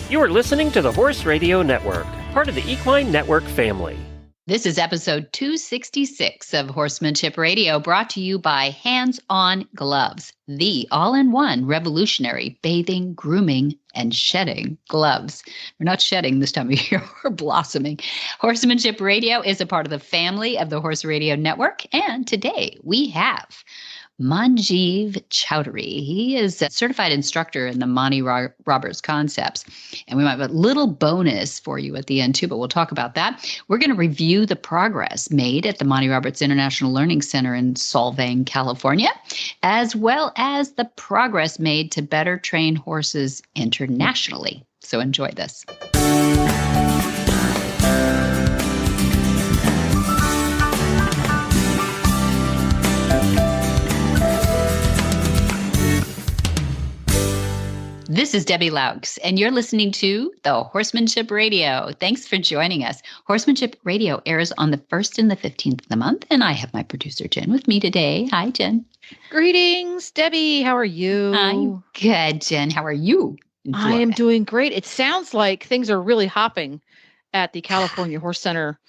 You are listening to the Horse Radio Network, part of the Equine Network family. This is episode 266 of Horsemanship Radio, brought to you by HandsOnGloves, the all-in-one revolutionary bathing, grooming, and shedding gloves. We're not shedding this time of year, we're blossoming. Horsemanship Radio is a part of the family of the Horse Radio Network, and today we have Manjeev Chaudhary. He is a certified instructor in the Monty Roberts concepts. And we might have a little bonus for you at the end too, but we'll talk about that. We're going to review the progress made at the Monty Roberts International Learning Center in Solvang, California, as well as the progress made to better train horses internationally. So enjoy this. This is Debbie Laux, and you're listening to the Horsemanship Radio. Thanks for joining us. Horsemanship Radio airs on the 1st and the 15th of the month, and I have my producer, Jen, with me today. Hi, Jen. Greetings, Debbie. How are you? I'm good, Jen. How are you? I am doing great. It sounds like things are really hopping at the California Horse Center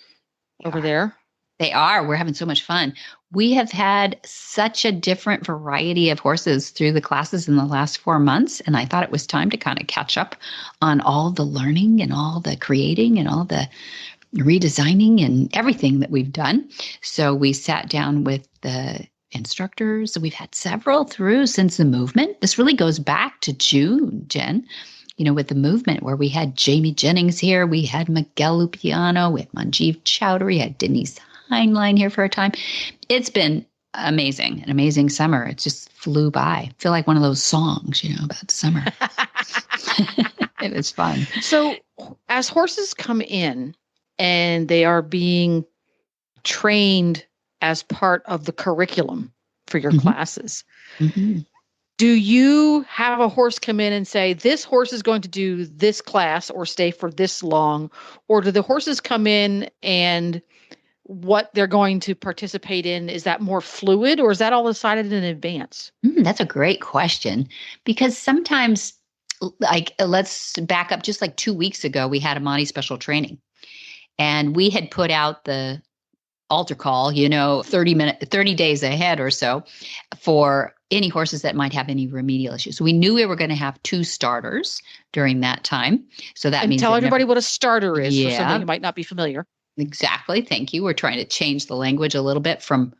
over there. They are. We're having so much fun. We have had such a different variety of horses through the classes in the last 4 months, and I thought it was time to kind of catch up on all the learning and all the creating and all the redesigning and everything that we've done. So we sat down with the instructors. We've had several through since the movement. This really goes back to June, Jen. You know, with the movement where we had Jamie Jennings here, we had Miguel Lupiano, we had Manjeev Chaudhary, had Denise Heinlein here for a time. It's been amazing, an amazing summer. It just flew by. I feel like one of those songs, you know, about summer. It was fun. So as horses come in and they are being trained as part of the curriculum for your classes, do you have a horse come in and say, this horse is going to do this class or stay for this long? Or do the horses come in and what they're going to participate in, is that more fluid or is that all decided in advance? That's a great question, because sometimes, like, let's back up just like 2 weeks ago, we had a Monty special training and we had put out the altar call, 30 days ahead or so for any horses that might have any remedial issues. So we knew we were going to have 2 starters during that time. So that means tell everybody what a starter is for somebody who might not be familiar. Exactly. Thank you. We're trying to change the language a little bit from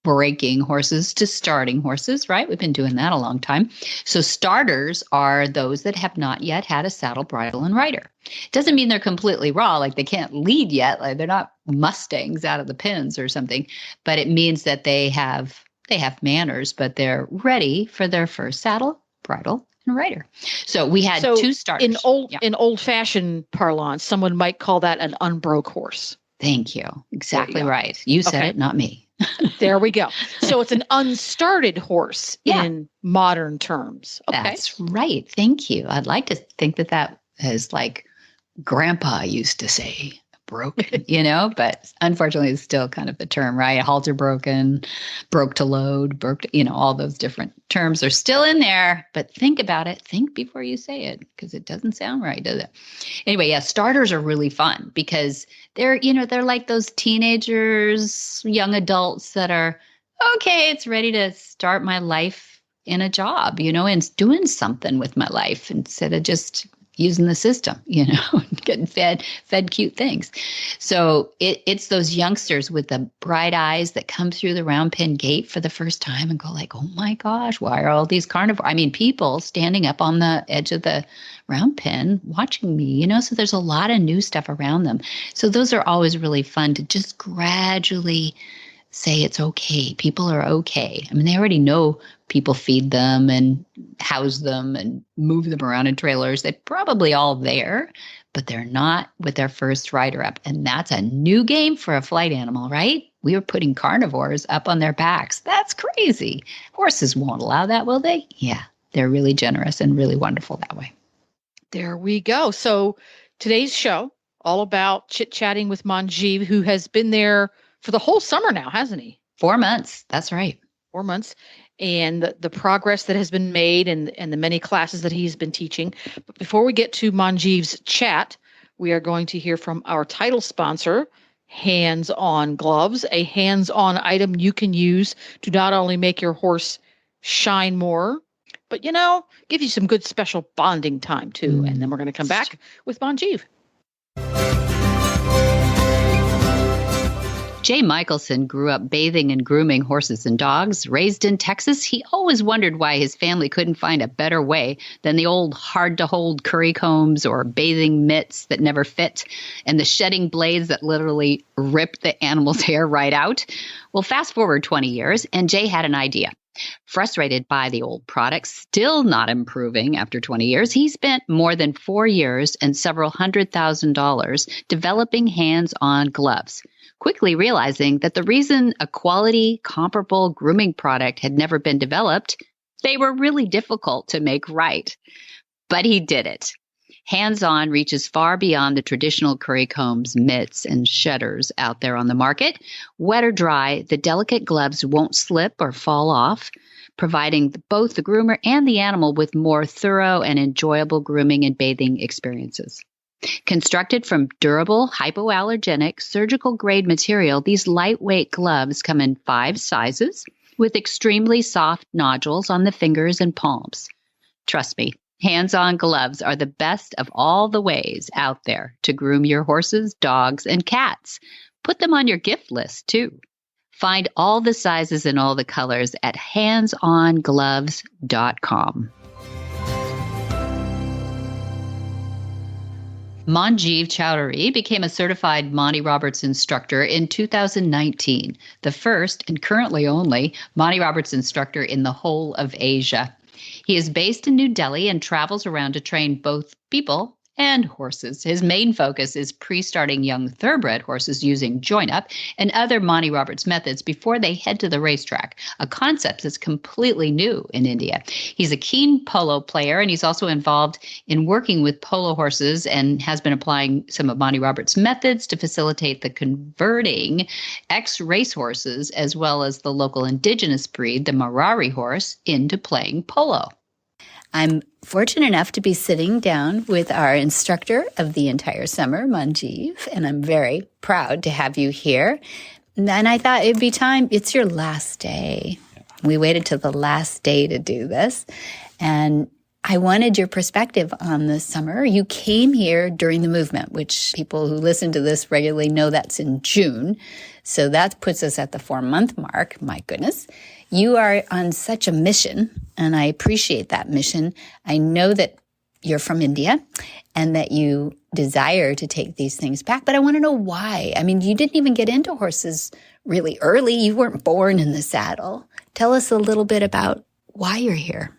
breaking horses to starting horses, right? We've been doing that a long time. So starters are those that have not yet had a saddle, bridle, and rider. Doesn't mean they're completely raw, like they can't lead yet, like they're not Mustangs out of the pens or something, but it means that they have manners, but they're ready for their first saddle, bridle, and rider. So we had 2 starters. In old-fashioned parlance, someone might call that an unbroke horse. Thank you. Exactly right. You said it, not me. There we go. So it's an unstarted horse in modern terms. Okay. That's right. Thank you. I'd like to think that is like Grandpa used to say, broken, but unfortunately it's still kind of the term, right? Halter broken, broke to load, all those different terms are still in there, but think about it. Think before you say it, because it doesn't sound right, does it? Anyway, starters are really fun because they're like those teenagers, young adults that are, okay, it's ready to start my life in a job, and doing something with my life instead of just using the system, getting fed cute things. So it's those youngsters with the bright eyes that come through the round pen gate for the first time and go like, oh my gosh, why are all these carnivores? I mean, people standing up on the edge of the round pen watching me, so there's a lot of new stuff around them. So those are always really fun to just gradually say it's okay. People are okay. I mean, they already know people feed them and house them and move them around in trailers. They're probably all there, but they're not with their first rider up. And that's a new game for a flight animal, right? We were putting carnivores up on their backs. That's crazy. Horses won't allow that, will they? Yeah, they're really generous and really wonderful that way. There we go. So today's show, all about chit-chatting with Manjeev, who has been there for the whole summer now, hasn't he? 4 months. That's right. 4 months. and the progress that has been made and the many classes that he's been teaching. But before we get to Manjeev's chat, we are going to hear from our title sponsor, Hands On Gloves, a hands-on item you can use to not only make your horse shine more, but, give you some good special bonding time too. And then we're going to come back with Manjeev. Jay Michelson grew up bathing and grooming horses and dogs. Raised in Texas, he always wondered why his family couldn't find a better way than the old hard-to-hold curry combs or bathing mitts that never fit and the shedding blades that literally rip the animal's hair right out. Well, fast forward 20 years, and Jay had an idea. Frustrated by the old products still not improving after 20 years, he spent more than 4 years and several $100,000 developing hands-on gloves, quickly realizing that the reason a quality, comparable grooming product had never been developed, they were really difficult to make right. But he did it. Hands-On reaches far beyond the traditional curry combs, mitts, and shedders out there on the market. Wet or dry, the delicate gloves won't slip or fall off, providing both the groomer and the animal with more thorough and enjoyable grooming and bathing experiences. Constructed from durable, hypoallergenic, surgical-grade material, these lightweight gloves come in 5 sizes with extremely soft nodules on the fingers and palms. Trust me, hands-on gloves are the best of all the ways out there to groom your horses, dogs, and cats. Put them on your gift list, too. Find all the sizes and all the colors at HandsOnGloves.com. Manjeev Chaudhary became a certified Monty Roberts instructor in 2019, the first and currently only Monty Roberts instructor in the whole of Asia. He is based in New Delhi and travels around to train both people and horses. His main focus is pre-starting young thoroughbred horses using join-up and other Monty Roberts methods before they head to the racetrack, a concept that's completely new in India. He's a keen polo player, and he's also involved in working with polo horses and has been applying some of Monty Roberts' methods to facilitate the converting ex-race horses as well as the local indigenous breed, the Marwari horse, into playing polo. I'm fortunate enough to be sitting down with our instructor of the entire summer, Manjeev, and I'm very proud to have you here. And I thought it'd be time. It's your last day. We waited till the last day to do this. And I wanted your perspective on the summer. You came here during the movement, which people who listen to this regularly know that's in June. So that puts us at the 4-month mark. My goodness. You are on such a mission, and I appreciate that mission. I know that you're from India and that you desire to take these things back, but I want to know why. I mean, you didn't even get into horses really early. You weren't born in the saddle. Tell us a little bit about why you're here.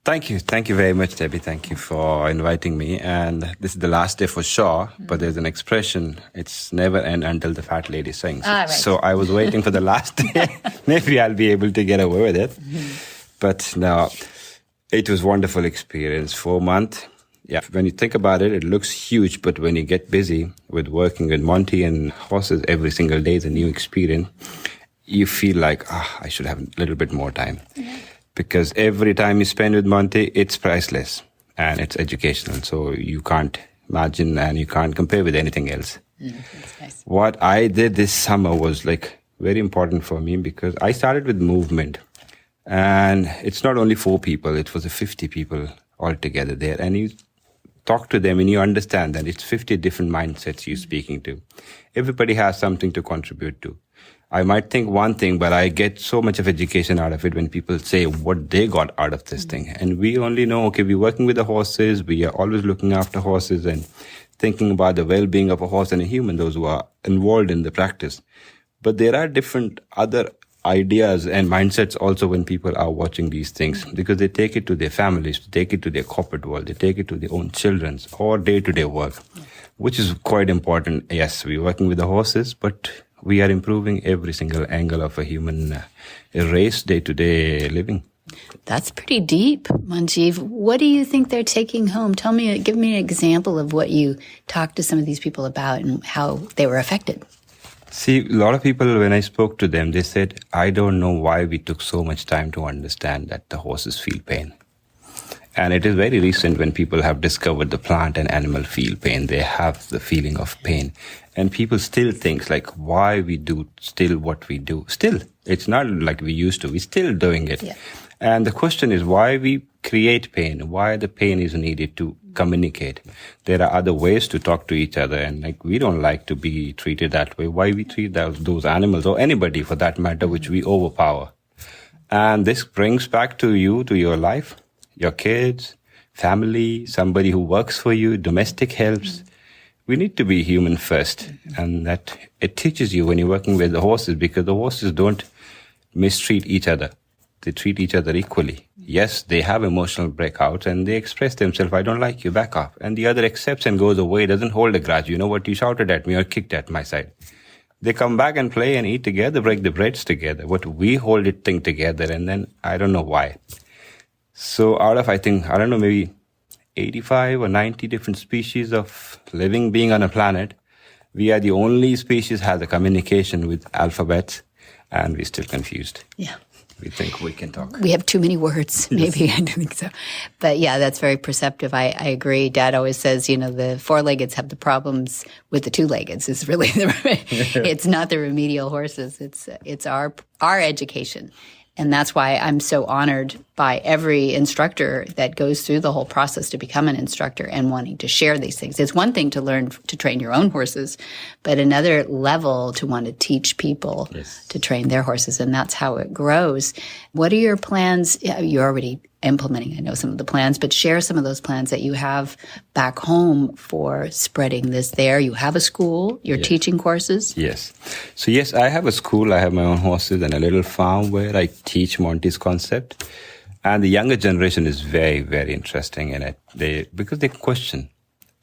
Thank you. Thank you very much, Debbie. Thank you for inviting me. And this is the last day for sure, but there's an expression, it's never end until the fat lady sings. Right. So I was waiting for the last day. Maybe I'll be able to get away with it. But no, it was a wonderful experience. 4 months. Yeah, when you think about it, it looks huge, but when you get busy with working with Monty and horses every single day is a new experience, you feel like, I should have a little bit more time. Because every time you spend with Monty, it's priceless and it's educational. So you can't imagine and you can't compare with anything else. That's nice. What I did this summer was very important for me because I started with movement. And it's not only 4 people, it was 50 people all together there. And you talk to them and you understand that it's 50 different mindsets you're speaking to. Everybody has something to contribute to. I might think one thing, but I get so much of education out of it when people say what they got out of this thing. And we only know, okay, we're working with the horses. We are always looking after horses and thinking about the well-being of a horse and a human, those who are involved in the practice. But there are different other ideas and mindsets also when people are watching these things because they take it to their families, they take it to their corporate world, they take it to their own children's or day-to-day work, which is quite important. Yes, we're working with the horses, but we are improving every single angle of a human race, day-to-day living. That's pretty deep, Manjeev. What do you think they're taking home? Give me an example of what you talked to some of these people about and how they were affected. See, a lot of people, when I spoke to them, they said, I don't know why we took so much time to understand that the horses feel pain. And it is very recent when people have discovered the plant and animal feel pain. They have the feeling of pain. And people still think like why we do still what we do. Still, it's not like we used to. We're still doing it. Yeah. And the question is why we create pain, why the pain is needed to communicate. There are other ways to talk to each other, and like we don't like to be treated that way. Why we treat those animals or anybody for that matter, which we overpower. And this brings back to you, to your life, your kids, family, somebody who works for you, domestic helps. We need to be human first. And that it teaches you when you're working with the horses, because the horses don't mistreat each other. They treat each other equally. Yes, they have emotional breakouts and they express themselves, I don't like you, back off. And the other accepts and goes away, doesn't hold a grudge. You know what, you shouted at me or kicked at my side. They come back and play and eat together, break the breads together. But we hold it thing together, and then I don't know why. So out of, I think, I don't know, maybe 85 or 90 different species of living being on a planet, we are the only species has a communication with alphabets, and we're still confused. Yeah. We think we can talk. We have too many words. Maybe. I don't think so. But yeah, that's very perceptive. I agree. Dad always says, you know, the four-leggeds have the problems with the two-leggeds. It's really, it's not the remedial horses. It's our education. And that's why I'm so honored by every instructor that goes through the whole process to become an instructor and wanting to share these things. It's one thing to learn to train your own horses, but another level to want to teach people to train their horses. And that's how it grows. What are your plans? You're already implementing, I know, some of the plans, but share some of those plans that you have back home for spreading this there. You have a school, you're teaching courses. Yes. So yes, I have a school, I have my own horses and a little farm where I teach Monty's concept. And the younger generation is very, very interesting in it. Because they question.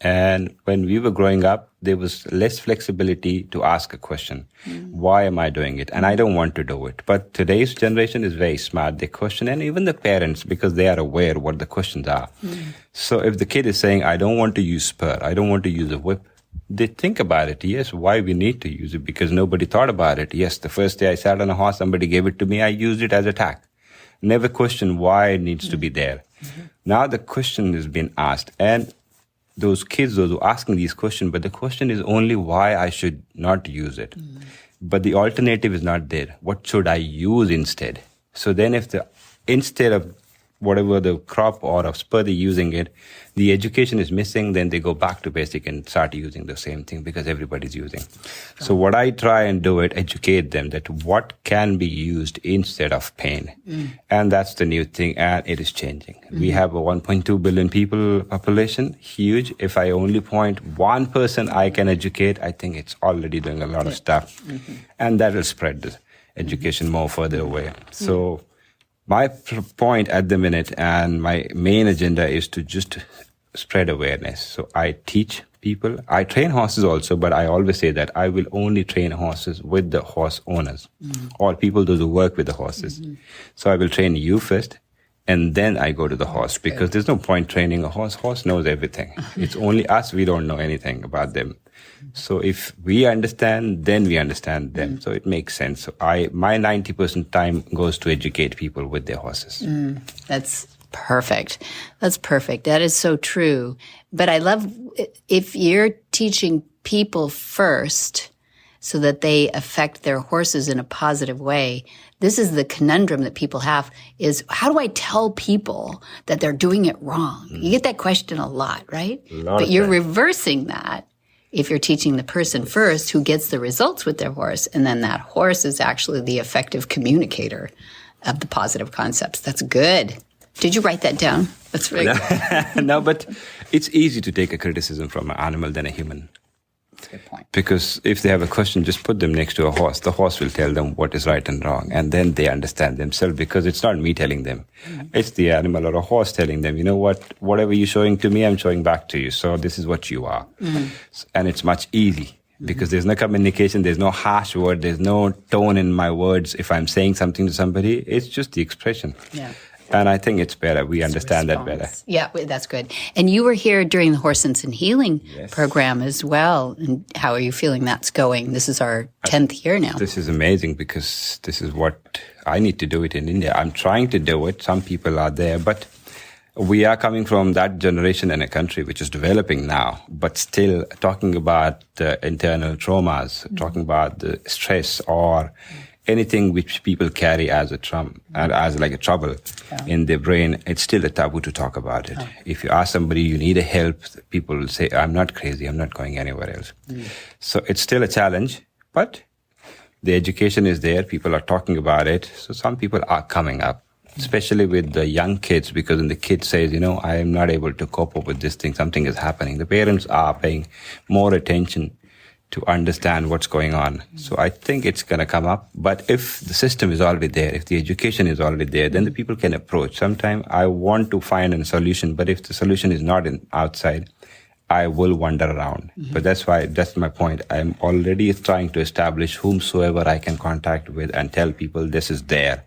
And when we were growing up, there was less flexibility to ask a question. Why am I doing it? And I don't want to do it. But today's generation is very smart. They question, and even the parents, because they are aware what the questions are. So if the kid is saying, I don't want to use spur, I don't want to use a whip, they think about it. Yes, why we need to use it? Because nobody thought about it. Yes, the first day I sat on a horse, somebody gave it to me, I used it as a tack. Never question why it needs to be there. Now the question is being asked. And those kids, those who are asking these questions, but the question is only why I should not use it. But the alternative is not there. What should I use instead? So then instead of whatever the crop or of spur they're using it, the education is missing, then they go back to basic and start using the same thing because everybody's using. So what I try and do it, educate them that what can be used instead of pain. And that's the new thing, and it is changing. We have a 1.2 billion people population, huge. If I only point one person I can educate, I think it's already doing a lot of stuff. And that will spread the education more further away. So my point at the minute and my main agenda is to just spread awareness. So I teach people. I train horses also, but I always say that I will only train horses with the horse owners or people those who work with the horses. So I will train you first, and then I go to the horse, because there's no point training a horse. Horse knows everything. It's only us, we don't know anything about them. So if we understand, then we understand them. So it makes sense. So my 90% time goes to educate people with their horses. That's perfect. That's perfect. That is so true. But I love if you're teaching people first so that they affect their horses in a positive way. This is the conundrum that people have, is how do I tell people that they're doing it wrong? You get that question a lot, right? But you're reversing that. If you're teaching the person first who gets the results with their horse, and then that horse is actually the effective communicator of the positive concepts. That's good. Did you write that down? That's really good. No, but it's easy to take a criticism from an animal than a human. That's a good point. Because if they have a question, just put them next to a horse. The horse will tell them what is right and wrong. And then they understand themselves, because it's not me telling them. It's the animal or a horse telling them, you know what, whatever you're showing to me, I'm showing back to you. So this is what you are. And it's much easy because there's no communication. There's no harsh word. There's no tone in my words. If I'm saying something to somebody, it's just the expression. And I think it's better. We understand that better. Yeah, that's good. And you were here during the Horse Sense and Healing Yes. program as well. And how are you feeling that's going? This is our 10th year now. This is amazing because this is what I need to do it in India. I'm trying to do it. Some people are there, but we are coming from that generation in a country which is developing now, but still talking about the internal traumas, talking about the stress or anything which people carry as a and as like a trouble in their brain. It's still a taboo to talk about it. If you ask somebody you need a help, people will say, I'm not crazy, I'm not going anywhere else. So it's still a challenge, but the education is there. People are talking about it. So some people are coming up, especially with the young kids, because when the kid says, I am not able to cope up with this thing, something is happening. The parents are paying more attention to understand what's going on. So I think it's going to come up. But if the system is already there, if the education is already there, then the people can approach. Sometimes I want to find a solution, but if the solution is not outside, I will wander around. But that's my point. I'm already trying to establish whomsoever I can contact with and tell people this is there.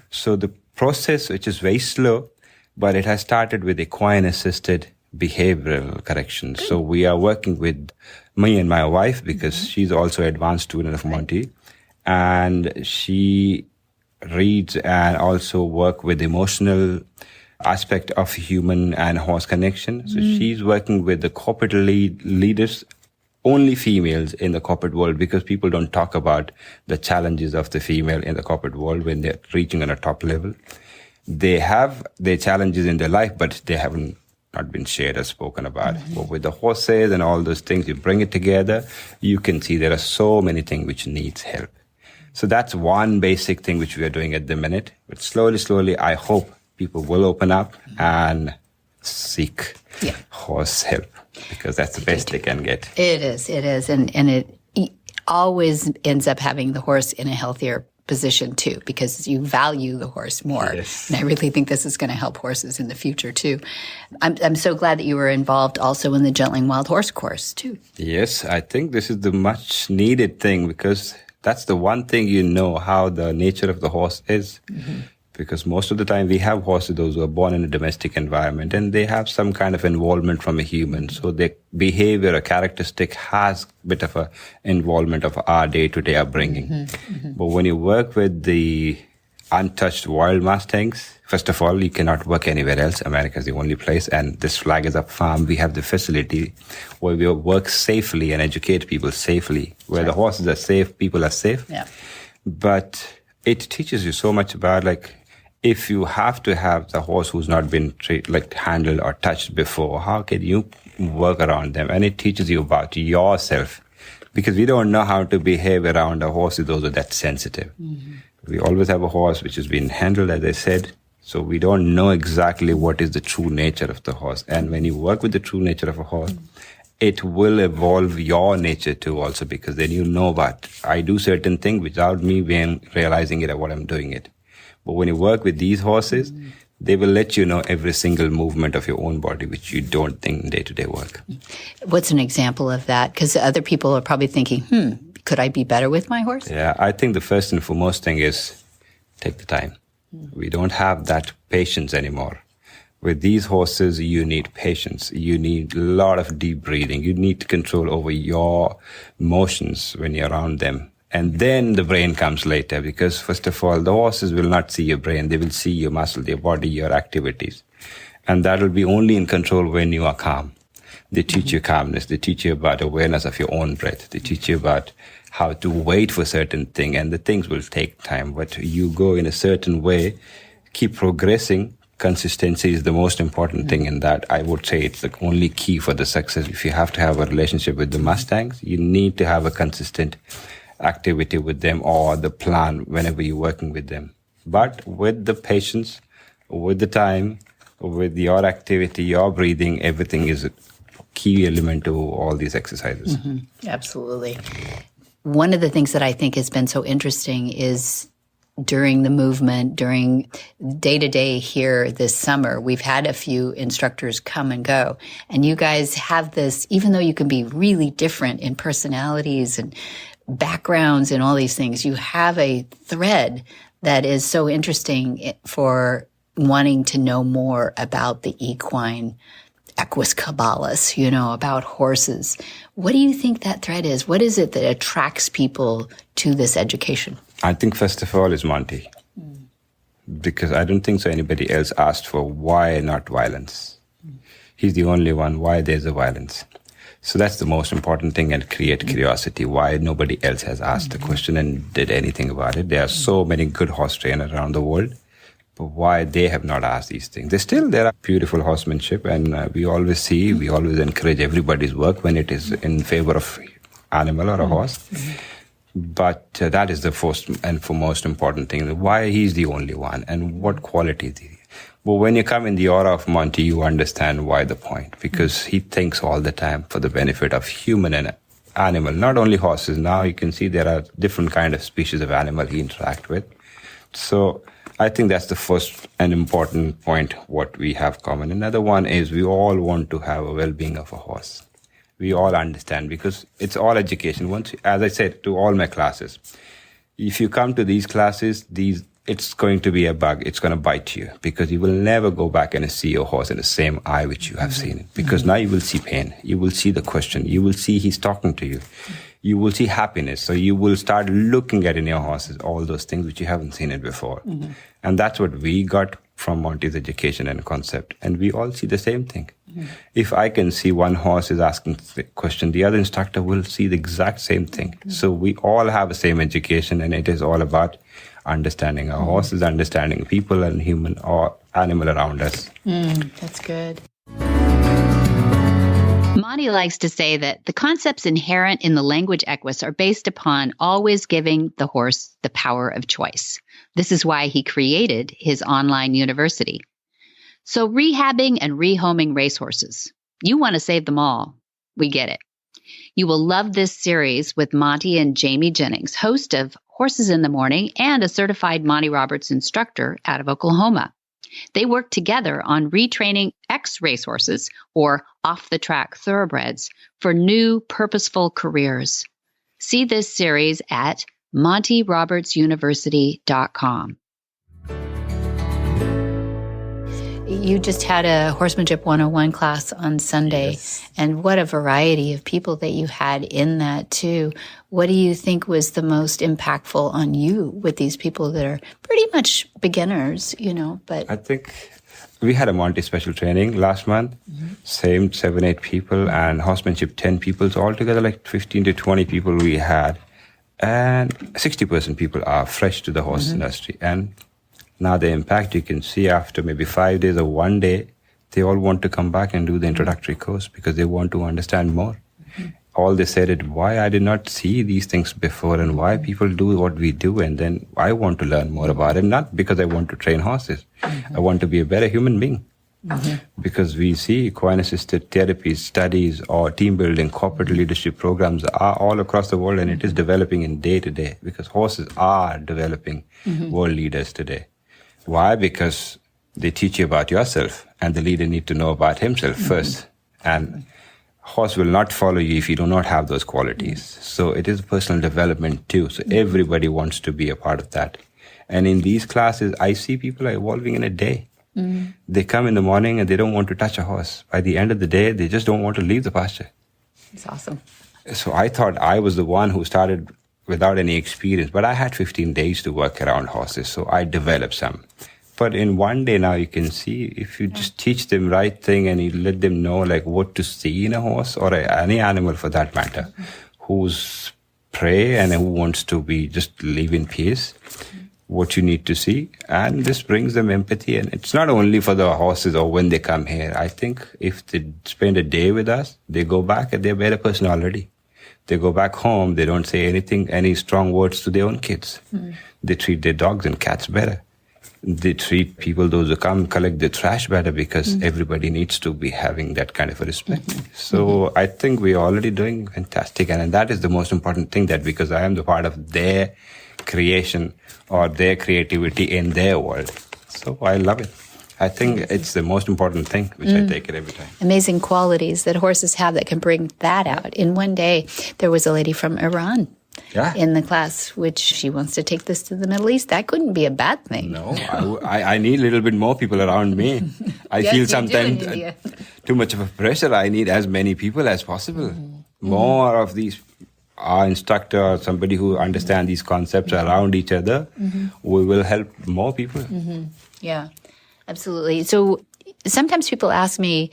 So the process, which is very slow, but it has started with equine-assisted behavioral corrections. So we are working with me and my wife because she's also an advanced student of Monty, and she reads and also work with emotional aspect of human and horse connection. So she's working with the corporate leaders, only females in the corporate world, because people don't talk about the challenges of the female in the corporate world when they're reaching on a top level. They have their challenges in their life, but they haven't not been shared or spoken about. But with the horses and all those things, you bring it together, you can see there are so many things which needs help. So that's one basic thing which we are doing at the minute. But slowly, I hope people will open up and seek horse help, because that's the best they can get. It is. And it always ends up having the horse in a healthier position too, because you value the horse more. Yes. And I really think this is going to help horses in the future too. I'm so glad that you were involved also in the Gentling Wild Horse course too. Yes, I think this is the much needed thing, because that's the one thing how the nature of the horse is. Because most of the time we have horses, those who are born in a domestic environment, and they have some kind of involvement from a human. So their behavior or characteristic has a bit of a involvement of our day-to-day upbringing. But when you work with the untouched wild Mustangs, first of all, you cannot work anywhere else. America is the only place, and this flag is up farm. We have the facility where we work safely and educate people safely. Where the horses are safe, people are safe. Yeah. But it teaches you so much about, if you have to have the horse who's not been handled or touched before, how can you work around them? And it teaches you about yourself, because we don't know how to behave around a horse those are that sensitive. We always have a horse which has been handled, as I said, so we don't know exactly what is the true nature of the horse. And when you work with the true nature of a horse, it will evolve your nature too also, because then about, I do certain things without me being realizing it or what I'm doing it. But when you work with these horses, they will let you know every single movement of your own body, which you don't think in day-to-day work. What's an example of that? Because other people are probably thinking, could I be better with my horse? Yeah, I think the first and foremost thing is take the time. We don't have that patience anymore. With these horses, you need patience. You need a lot of deep breathing. You need control over your emotions when you're around them. And then the brain comes later, because first of all, the horses will not see your brain. They will see your muscle, your body, your activities. And that will be only in control when you are calm. They teach you calmness. They teach you about awareness of your own breath. They teach you about how to wait for certain thing, and the things will take time. But you go in a certain way, keep progressing. Consistency is the most important thing in that. I would say it's the only key for the success. If you have to have a relationship with the Mustangs, you need to have a consistent activity with them, or the plan whenever you're working with them. But with the patience, with the time, with your activity, your breathing, everything is a key element to all these exercises. Absolutely. One of the things that I think has been so interesting is during the movement, during day-to-day here this summer, we've had a few instructors come and go. And you guys have this, even though you can be really different in personalities and backgrounds and all these things, you have a thread that is so interesting for wanting to know more about the equine equus caballus, about horses. What do you think that thread is? What is it that attracts people to this education? I think first of all is Monty. Because I don't think so anybody else asked for why not violence. He's the only one, why there's a violence. So that's the most important thing, and create curiosity, why nobody else has asked the question and did anything about it. There are so many good horse trainers around the world, but why they have not asked these things. There are beautiful horsemanship, and we always encourage everybody's work when it is in favor of animal or a horse. But that is the first and foremost important thing. Why he's the only one and what quality is he. But when you come in the aura of Monty, you understand why the point. Because he thinks all the time for the benefit of human and animal, not only horses. Now you can see there are different kind of species of animal he interact with. So I think that's the first and important point what we have common. Another one is we all want to have a well-being of a horse. We all understand because it's all education. As I said to all my classes, if you come to these classes, it's going to be a bug. It's going to bite you because you will never go back and see your horse in the same eye which you have seen it. Because now you will see pain. You will see the question. You will see he's talking to you. You will see happiness. So you will start looking at in your horses all those things which you haven't seen it before. And that's what we got from Monty's education and concept. And we all see the same thing. If I can see one horse is asking the question, the other instructor will see the exact same thing. So we all have the same education, and it is all about understanding our horses, understanding people and human or animal around us. That's good. Monty likes to say that the concepts inherent in the language equus are based upon always giving the horse the power of choice. This is why he created his online university. So rehabbing and rehoming racehorses. You want to save them all. We get it. You will love this series with Monty and Jamie Jennings, host of Horses in the Morning and a certified Monty Roberts instructor out of Oklahoma. They work together on retraining ex-racehorses or off-the-track thoroughbreds for new purposeful careers. See this series at MontyRobertsUniversity.com. You just had a Horsemanship 101 class on Sunday, Yes. and what a variety of people that you had in that too. What do you think was the most impactful on you with these people that are pretty much beginners, but... I think we had a Monty special training last month, same 7-8 people, and horsemanship 10 people, so altogether like 15 to 20 people we had. And 60% people are fresh to the horse industry. And now the impact you can see after maybe 5 days or 1 day, they all want to come back and do the introductory course because they want to understand more. All they said is, why I did not see these things before and why people do what we do. And then I want to learn more about it, not because I want to train horses. I want to be a better human being. Because we see equine-assisted therapies, studies, or team building, corporate leadership programs are all across the world, and it is developing in day to day because horses are developing world leaders today. Why? Because they teach you about yourself, and the leader need to know about himself first. And horse will not follow you if you do not have those qualities. So it is personal development too. So everybody wants to be a part of that. And in these classes, I see people are evolving in a day. They come in the morning and they don't want to touch a horse. By the end of the day, they just don't want to leave the pasture. It's awesome. So I thought I was the one who started without any experience, but I had 15 days to work around horses, so I developed some. But in 1 day now, you can see if you just teach them right thing and you let them know like what to see in a horse or any animal for that matter, who's prey and who wants to be just live in peace, what you need to see. And this brings them empathy. And it's not only for the horses or when they come here. I think if they spend a day with us, they go back and they're a better person already. They go back home, they don't say any strong words to their own kids. They treat their dogs and cats better. They treat people, those who come collect the trash better because everybody needs to be having that kind of a respect. So I think we're already doing fantastic. And that is the most important thing, that because I am the part of their creation or their creativity in their world. So I love it. I think it's the most important thing, which I take it every time. Amazing qualities that horses have that can bring that out. In 1 day, there was a lady from Iran in the class, which she wants to take this to the Middle East. That couldn't be a bad thing. No, I need a little bit more people around me. I Yes, feel you do in sometimes India. too much of a pressure. I need as many people as possible. More of these our instructor or somebody who understands these concepts around each other, we will help more people. Yeah, absolutely. So sometimes people ask me,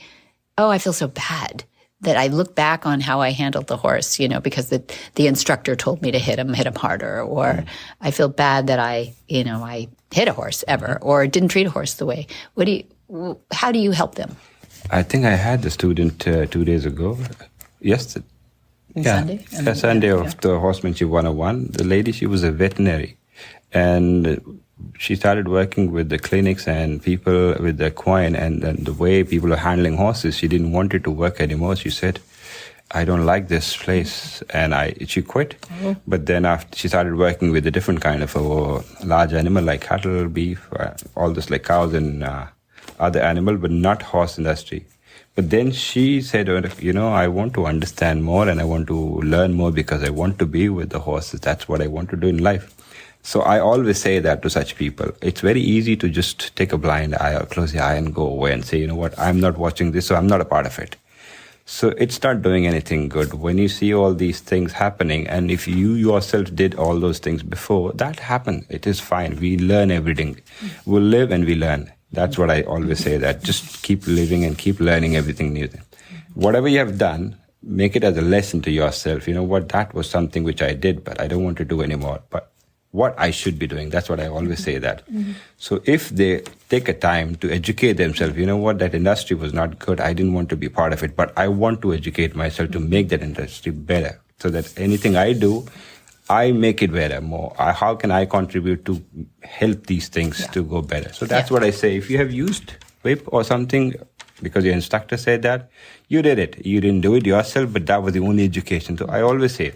oh, I feel so bad that I look back on how I handled the horse, because the instructor told me to hit him harder, or I feel bad that I hit a horse ever, or didn't treat a horse the way. How do you help them? I think I had the student 2 days ago. Yesterday. Sunday? Sunday of the Horsemanship 101. The lady, she was a veterinary. And she started working with the clinics and people with the equine, and the way people are handling horses. She didn't want it to work anymore. She said, I don't like this place. And she quit. But then after she started working with a different kind of a large animal like cattle, beef, all this like cows and other animal, but not horse industry. But then she said, I want to understand more and I want to learn more because I want to be with the horses. That's what I want to do in life. So I always say that to such people. It's very easy to just take a blind eye or close the eye and go away and say, you know what, I'm not watching this, so I'm not a part of it. So it's not doing anything good. When you see all these things happening, and if you yourself did all those things before, that happened. It is fine. We learn everything. We live and we learn. That's what I always say, that just keep living and keep learning everything new. Whatever you have done, make it as a lesson to yourself. You know what, that was something which I did, but I don't want to do anymore. But what I should be doing, that's what I always say that. So if they take a time to educate themselves, you know what, that industry was not good. I didn't want to be part of it, but I want to educate myself to make that industry better so that anything I do, I make it better more. How can I contribute to help these things to go better? So that's what I say. If you have used whip or something because your instructor said that, you did it. You didn't do it yourself, but that was the only education. So I always say,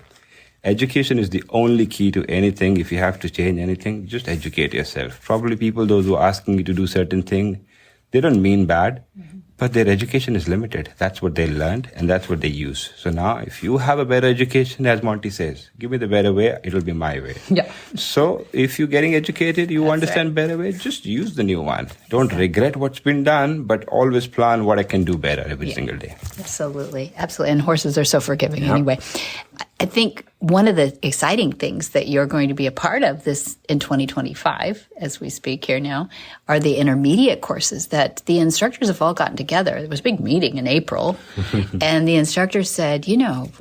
education is the only key to anything. If you have to change anything, just educate yourself. Probably people, those who are asking you to do certain things, they don't mean bad, but their education is limited. That's what they learned and that's what they use. So now if you have a better education, as Monty says, give me the better way, it'll be my way. Yeah. So if you're getting educated, you understand better way, just use the new one. Don't regret what's been done, but always plan what I can do better every single day. Absolutely. Absolutely. And horses are so forgiving anyway. I think one of the exciting things that you're going to be a part of this in 2025, as we speak here now, are the intermediate courses that the instructors have all gotten together. There was a big meeting in April, and the instructor said,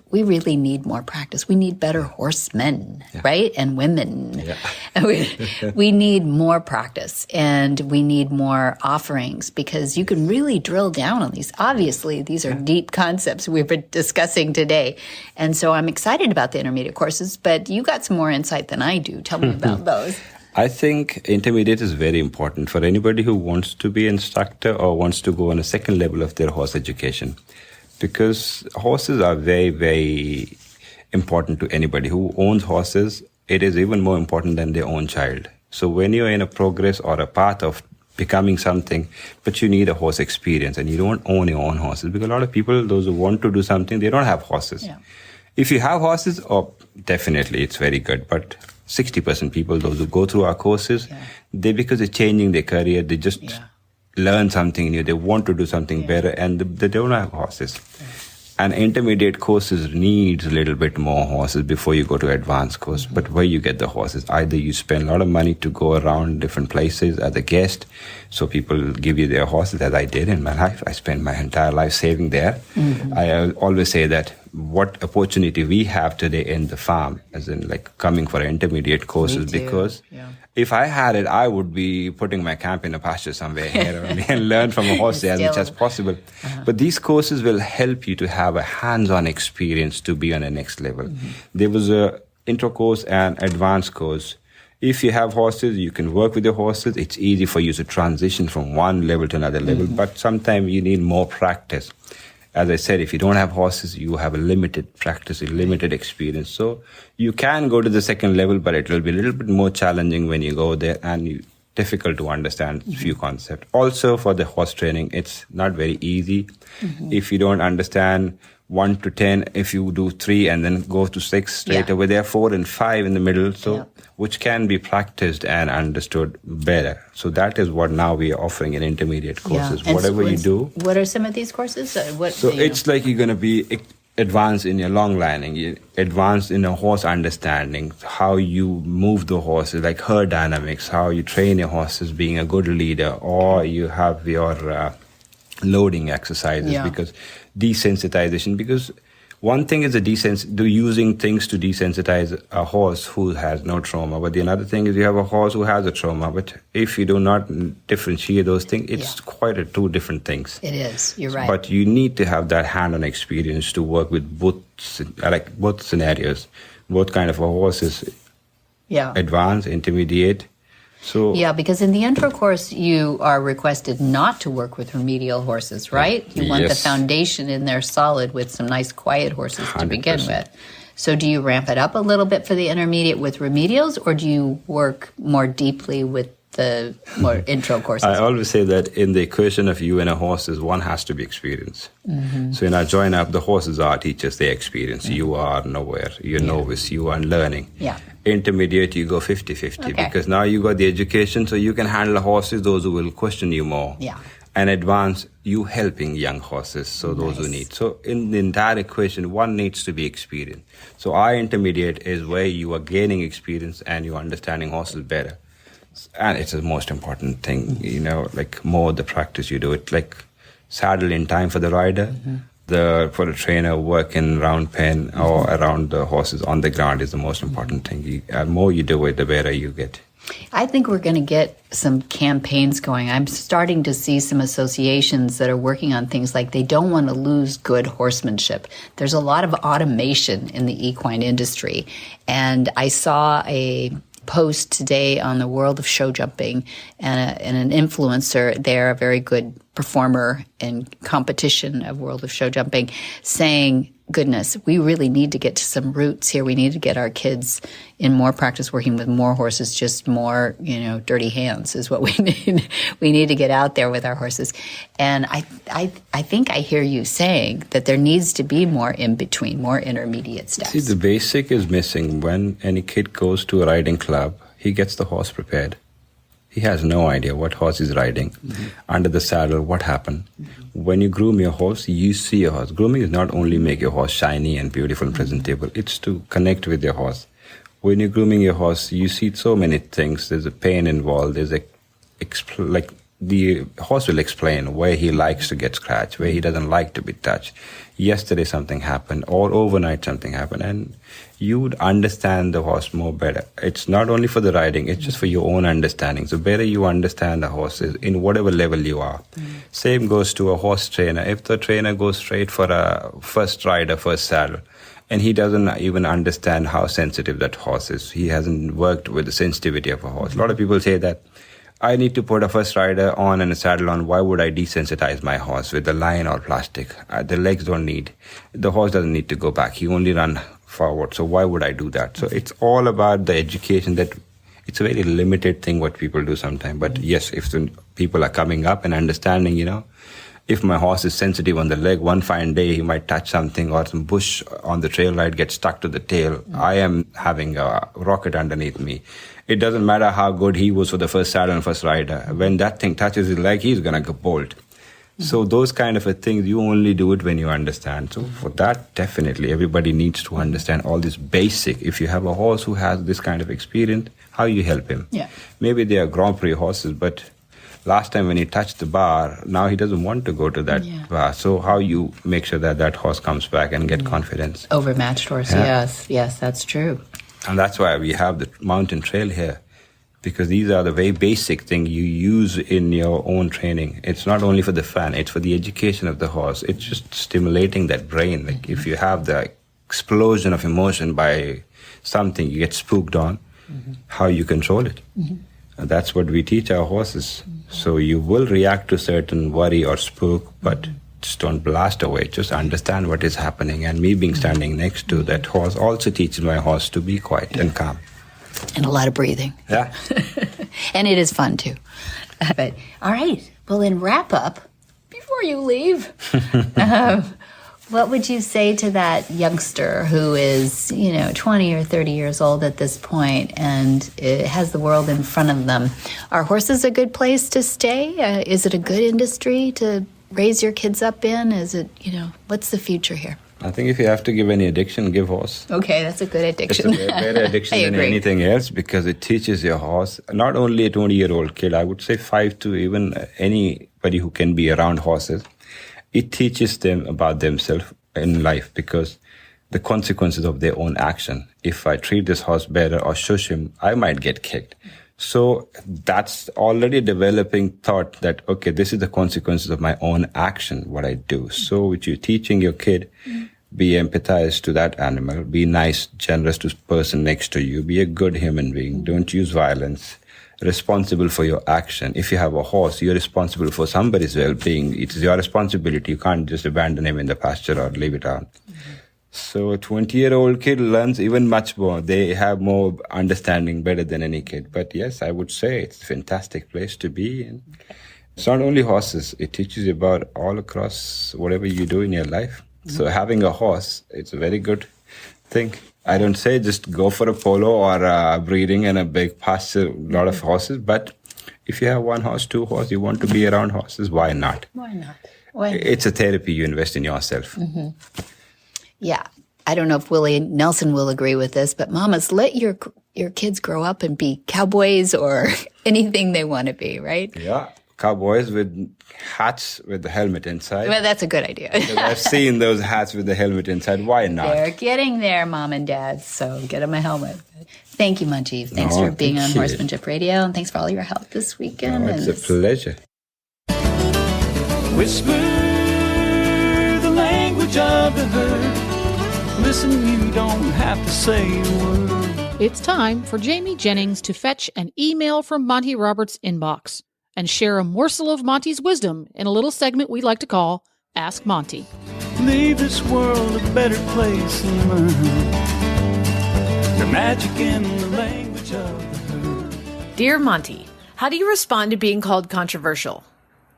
we really need more practice. We need better horsemen, right? And women. Yeah. We need more practice, and we need more offerings because you can really drill down on these. Obviously, these are deep concepts we've been discussing today. And so I'm excited about the intermediate courses, but you got some more insight than I do. Tell me about those. I think intermediate is very important for anybody who wants to be an instructor or wants to go on a second level of their horse education, because horses are very, very important to anybody who owns horses. It is even more important than their own child. So when you're in a progress or a path of becoming something, but you need a horse experience and you don't own your own horses, because a lot of people, those who want to do something, they don't have horses. Yeah. If you have horses, definitely it's very good. But 60% people, those who go through our courses, because they're changing their career, they just learn something new. They want to do something better, and they don't have horses. And intermediate courses needs a little bit more horses before you go to advanced course. But where you get the horses, either you spend a lot of money to go around different places as a guest, so people give you their horses, as I did in my life. I spent my entire life saving there. I always say that what opportunity we have today in the farm, as in like coming for intermediate courses, because if I had it, I would be putting my camp in a pasture somewhere here and learn from a horse as much as possible. But these courses will help you to have a hands-on experience to be on the next level. There was a intro course and advanced course. If you have horses, you can work with your horses. It's easy for you to transition from one level to another level, but sometimes you need more practice. As I said, if you don't have horses, you have a limited practice, a limited experience. So you can go to the second level, but it will be a little bit more challenging when you go there and difficult to understand a few concepts. Also for the horse training, it's not very easy. If you don't understand 1 to 10, if you do 3 and then go to 6 straight away, there are 4 and 5 in the middle, so which can be practiced and understood better. So that is what now we are offering in intermediate courses. And Whatever you do. What are some of these courses? It's like you're going to be advanced in your long lining, advanced in a horse understanding, how you move the horses, like herd dynamics, how you train your horses being a good leader, or you have your loading exercises, because desensitization, because one thing is using things to desensitize a horse who has no trauma, but the another thing is you have a horse who has a trauma, but if you do not differentiate those things, it's quite two different things. It is, you're right. But you need to have that hand-on experience to work with both scenarios, both kind of a horses, advanced, intermediate. So because in the intro course, you are requested not to work with remedial horses, right? You want the foundation in there solid with some nice quiet horses 100%. To begin with. So do you ramp it up a little bit for the intermediate with remedials, or do you work more deeply with the more intro courses? I always say that in the equation of you and a horses, one has to be experienced. So in our join up, the horses are teachers, they experience. You are nowhere. You're novice. You are learning. Intermediate, you go 50-50 because now you got the education, so you can handle horses, those who will question you more. And advanced, you helping young horses, so those who need. So in the entire equation, one needs to be experienced. So our intermediate is where you are gaining experience and you're understanding horses better. And it's the most important thing, like more the practice you do it, like saddle in time for the rider, for the trainer, work in round pen or around the horses on the ground is the most important thing. The more you do it, the better you get. I think we're going to get some campaigns going. I'm starting to see some associations that are working on things like they don't want to lose good horsemanship. There's a lot of automation in the equine industry. And I saw a post today on the world of show jumping and an influencer there, a very good performer in competition of world of show jumping, saying, goodness, we really need to get to some roots here. We need to get our kids in more practice working with more horses, just more, dirty hands is what we need. We need to get out there with our horses. And I think I hear you saying that there needs to be more in between, more intermediate steps. See, the basic is missing. When any kid goes to a riding club, he gets the horse prepared. He has no idea what horse is riding. Under the saddle, what happened. When you groom your horse, you see your horse. Grooming is not only make your horse shiny and beautiful and presentable, it's to connect with your horse. When you're grooming your horse, you see so many things. There's a pain involved. There's the horse will explain where he likes to get scratched, where he doesn't like to be touched. Yesterday something happened, or overnight something happened, and you would understand the horse more better. It's not only for the riding, it's just for your own understanding. So better you understand the horses in whatever level you are. Same goes to a horse trainer. If the trainer goes straight for a first rider, first saddle, and he doesn't even understand how sensitive that horse is, he hasn't worked with the sensitivity of a horse. A lot of people say that, I need to put a first rider on and a saddle on. Why would I desensitize my horse with the line or plastic? The legs don't need. The horse doesn't need to go back. He only run forward. So why would I do that? So it's all about the education. That it's a very limited thing what people do sometimes. But yes, if the people are coming up and understanding, if my horse is sensitive on the leg, one fine day he might touch something or some bush on the trail ride gets stuck to the tail. I am having a rocket underneath me. It doesn't matter how good he was for the first saddle and first rider. When that thing touches his leg, he's going to go bolt. So those kind of things, you only do it when you understand. So for that, definitely, everybody needs to understand all this basic. If you have a horse who has this kind of experience, how you help him. Maybe they are Grand Prix horses, but last time when he touched the bar, now he doesn't want to go to that bar. So how you make sure that that horse comes back and get confidence. Overmatched horse, yes, that's true. And that's why we have the mountain trail here, because these are the very basic things you use in your own training. It's not only for the fun, it's for the education of the horse. It's just stimulating that brain. Like if you have the explosion of emotion by something you get spooked on, how you control it. And that's what we teach our horses. So you will react to certain worry or spook, but just don't blast away. Just understand what is happening. And me being standing next to that horse also teaches my horse to be quiet and calm. And a lot of breathing. Yeah. And it is fun too. But all right. Well, in wrap up, before you leave, What would you say to that youngster who is, 20 or 30 years old at this point and it has the world in front of them? Are horses a good place to stay? Is it a good industry to raise your kids up in? Is it, what's the future here? I think if you have to give any addiction, give horse. Okay, that's a good addiction. It's a better addiction than anything else because it teaches your horse, not only a 20-year-old kid, I would say 5 to even anybody who can be around horses. It teaches them about themselves in life because the consequences of their own action. If I treat this horse better or shush him, I might get kicked. So that's already developing thought that, okay, this is the consequences of my own action, what I do. So with you teaching your kid, be empathized to that animal, be nice, generous to the person next to you, be a good human being, don't use violence, responsible for your action. If you have a horse, you're responsible for somebody's well-being. It's your responsibility. You can't just abandon him in the pasture or leave it out. So a 20-year-old kid learns even much more. They have more understanding better than any kid. But yes, I would say it's a fantastic place to be. And it's not only horses. It teaches you about all across whatever you do in your life. So having a horse, it's a very good thing. I don't say just go for a polo or breeding in a big pasture, a lot of horses. But if you have 1 horse, 2 horses, you want to be around horses, why not? Why not? It's a therapy you invest in yourself. Mm-hmm. Yeah. I don't know if Willie Nelson will agree with this, but mamas, let your kids grow up and be cowboys or anything they want to be, right? Yeah. Cowboys with hats with the helmet inside. Well, that's a good idea. I've seen those hats with the helmet inside. Why not? They're getting there, Mom and Dad, so get them a helmet. Thank you, Manjeev. Thanks for being on Horsemanship Radio, and thanks for all your help this weekend. It's a pleasure. Whisper the language of the herd. Listen, you don't have to say a word. It's time for Jamie Jennings to fetch an email from Monty Roberts' inbox and share a morsel of Monty's wisdom in a little segment we like to call Ask Monty. Leave this world a better place and learn the magic in the language of the herd. Dear Monty, how do you respond to being called controversial?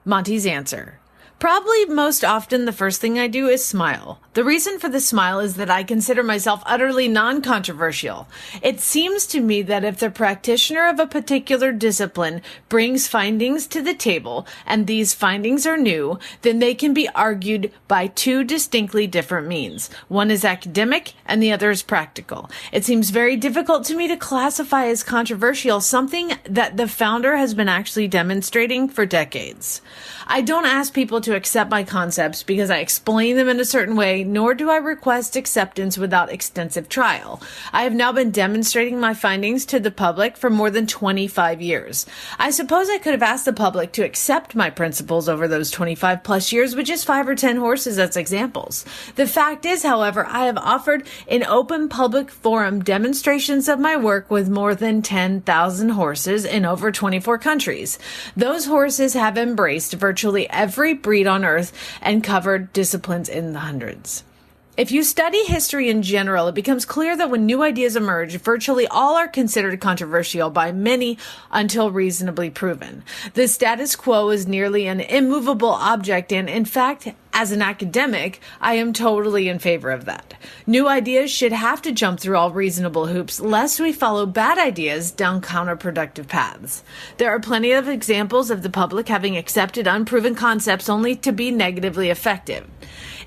Monty's answer. Probably most often the first thing I do is smile. The reason for the smile is that I consider myself utterly non-controversial. It seems to me that if the practitioner of a particular discipline brings findings to the table, and these findings are new, then they can be argued by 2 distinctly different means. One is academic and the other is practical. It seems very difficult to me to classify as controversial something that the founder has been actually demonstrating for decades. I don't ask people to accept my concepts because I explain them in a certain way, nor do I request acceptance without extensive trial. I have now been demonstrating my findings to the public for more than 25 years. I suppose I could have asked the public to accept my principles over those 25 plus years with just 5 or 10 horses as examples. The fact is, however, I have offered in open public forum demonstrations of my work with more than 10,000 horses in over 24 countries. Those horses have embraced virtually every breed on earth and covered disciplines in the hundreds. If you study history in general, it becomes clear that when new ideas emerge, virtually all are considered controversial by many until reasonably proven. The status quo is nearly an immovable object, and in fact, as an academic, I am totally in favor of that. New ideas should have to jump through all reasonable hoops, lest we follow bad ideas down counterproductive paths. There are plenty of examples of the public having accepted unproven concepts only to be negatively effective.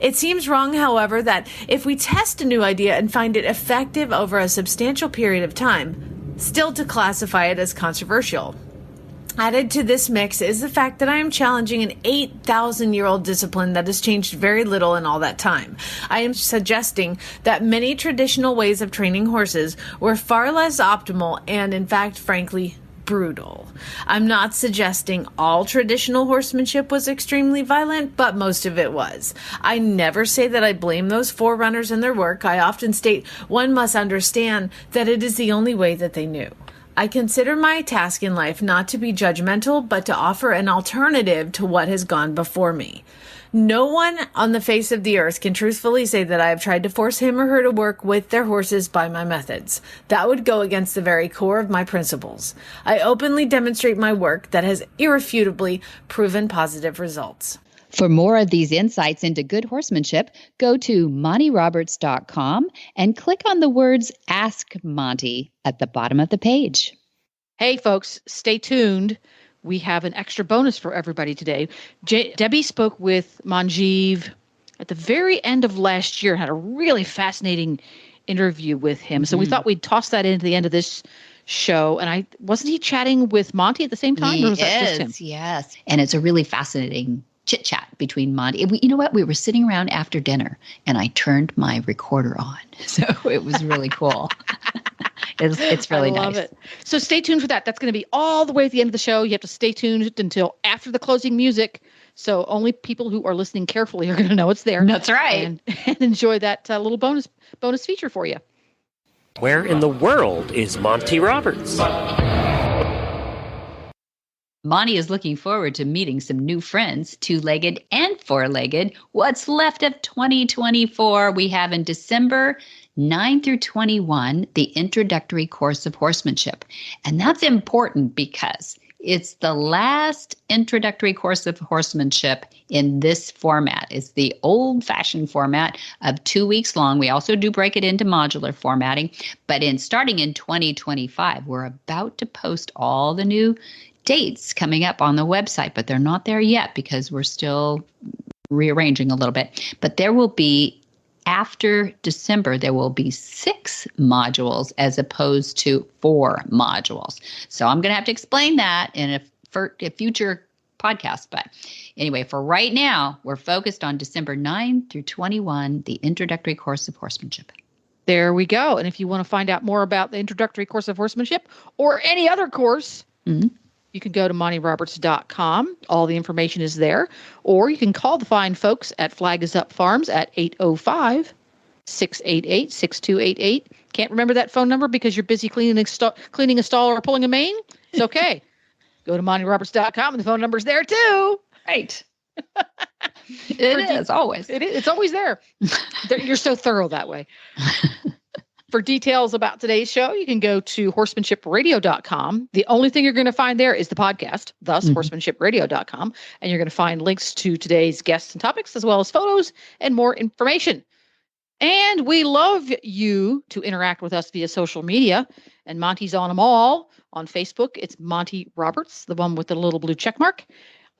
It seems wrong, however, that if we test a new idea and find it effective over a substantial period of time, still to classify it as controversial. Added to this mix is the fact that I am challenging an 8,000-year-old discipline that has changed very little in all that time. I am suggesting that many traditional ways of training horses were far less optimal and, in fact, frankly, brutal. I'm not suggesting all traditional horsemanship was extremely violent, but most of it was. I never say that I blame those forerunners in their work. I often state one must understand that it is the only way that they knew. I consider my task in life not to be judgmental, but to offer an alternative to what has gone before me. No one on the face of the earth can truthfully say that I have tried to force him or her to work with their horses by my methods. That would go against the very core of my principles. I openly demonstrate my work that has irrefutably proven positive results. For more of these insights into good horsemanship, go to MontyRoberts.com and click on the words Ask Monty at the bottom of the page. Hey, folks, stay tuned. We have an extra bonus for everybody today. Debbie spoke with Manjeev at the very end of last year and had a really fascinating interview with him. So we thought we'd toss that into the end of this show. And wasn't he chatting with Monty at the same time? He or was that is, just him? yes. And it's a really fascinating chit chat between Monty. You know what? We were sitting around after dinner and I turned my recorder on. So it was really cool. It's really nice. I love it. So stay tuned for that. That's going to be all the way at the end of the show. You have to stay tuned until after the closing music. So only people who are listening carefully are going to know it's there. That's right. And enjoy that little bonus feature for you. Where in the world is Monty Roberts? Monty is looking forward to meeting some new friends, two-legged and four-legged. What's left of 2024? We have in December 9 through 21, the introductory course of horsemanship. And that's important because it's the last introductory course of horsemanship in this format. It's the old-fashioned format of 2 weeks long. We also do break it into modular formatting. But starting in 2025, we're about to post all the new dates coming up on the website, but they're not there yet because we're still rearranging a little bit. But there will be, after December, there will be 6 modules as opposed to 4 modules. So I'm going to have to explain that in a future podcast. But anyway, for right now, we're focused on December 9 through 21, the introductory course of horsemanship. There we go. And if you want to find out more about the introductory course of horsemanship or any other course, you can go to MontyRoberts.com. All the information is there. Or you can call the fine folks at Flag Is Up Farms at 805-688-6288. Can't remember that phone number because you're busy cleaning a stall or pulling a mane? It's okay. Go to MontyRoberts.com and the phone number's there too. Right. It is always. It's always there. You're so thorough that way. For details about today's show, you can go to horsemanshipradio.com. The only thing you're going to find there is the podcast, thus horsemanshipradio.com. And you're going to find links to today's guests and topics, as well as photos and more information. And we love you to interact with us via social media. And Monty's on them all. On Facebook, it's Monty Roberts, the one with the little blue check mark.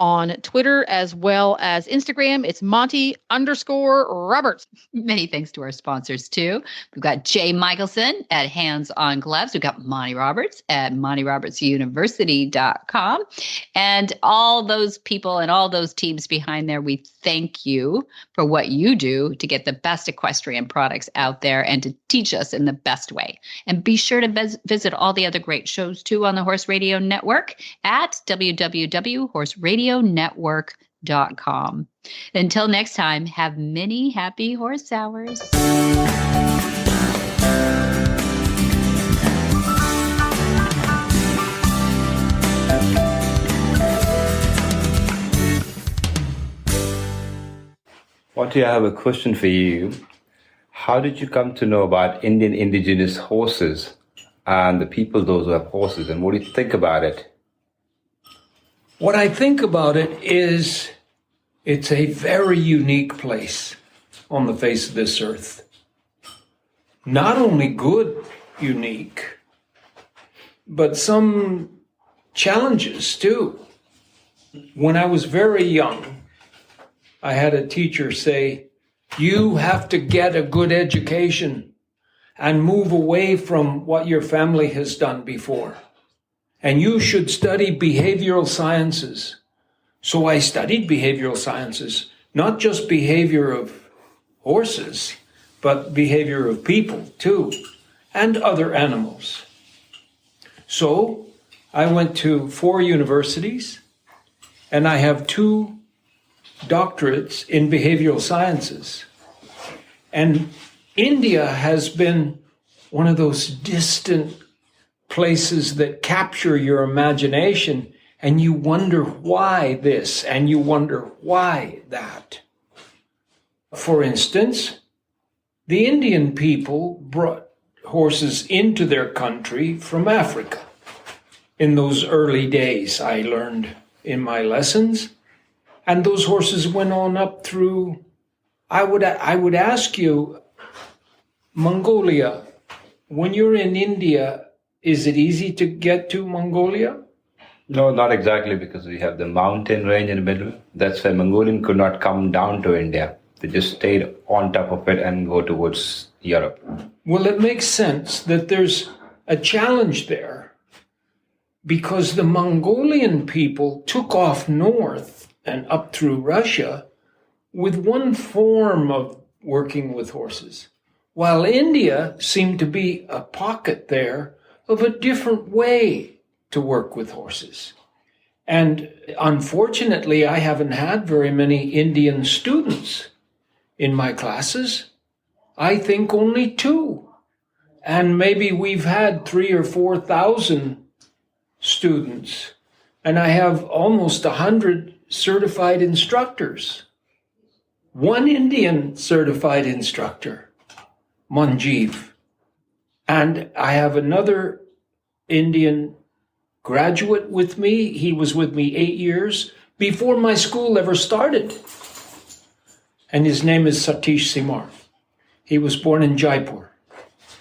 On Twitter as well as Instagram, it's Monty_Roberts. Many thanks to our sponsors, too. We've got Jay Michelson at HandsOnGloves. We've got Monty Roberts at MontyRobertsUniversity.com. And all those people and all those teams behind there, we thank you for what you do to get the best equestrian products out there and to teach us in the best way. And be sure to visit all the other great shows, too, on the Horse Radio Network at www.horseradionetwork.com. Until next time, have many happy horse hours. Monty, I have a question for you. How did you come to know about Indian indigenous horses and the people, those who have horses, and what do you think about it? What I think about it is it's a very unique place on the face of this earth. Not only good, unique, but some challenges too. When I was very young, I had a teacher say, you have to get a good education and move away from what your family has done before. And you should study behavioral sciences. So I studied behavioral sciences, not just behavior of horses, but behavior of people too, and other animals. So I went to 4 universities, and I have 2 doctorates in behavioral sciences. And India has been one of those distant places that capture your imagination, and you wonder why this, and you wonder why that. For instance, the Indian people brought horses into their country from Africa. In those early days, I learned in my lessons, And those horses went on up through, I would ask you, Mongolia, when you're in India, is it easy to get to Mongolia? No, not exactly, because we have the mountain range in the middle. That's why Mongolian could not come down to India. They just stayed on top of it and go towards Europe. Well, it makes sense that there's a challenge there because the Mongolian people took off north and up through Russia with one form of working with horses, while India seemed to be a pocket there of a different way to work with horses. And unfortunately, I haven't had very many Indian students in my classes. I think only 2. And maybe we've had 3,000 or 4,000 students. And I have almost 100 certified instructors. 1 Indian certified instructor, Manjeev. And I have another Indian graduate with me. He was with me 8 years before my school ever started. And his name is Satish Simar. He was born in Jaipur.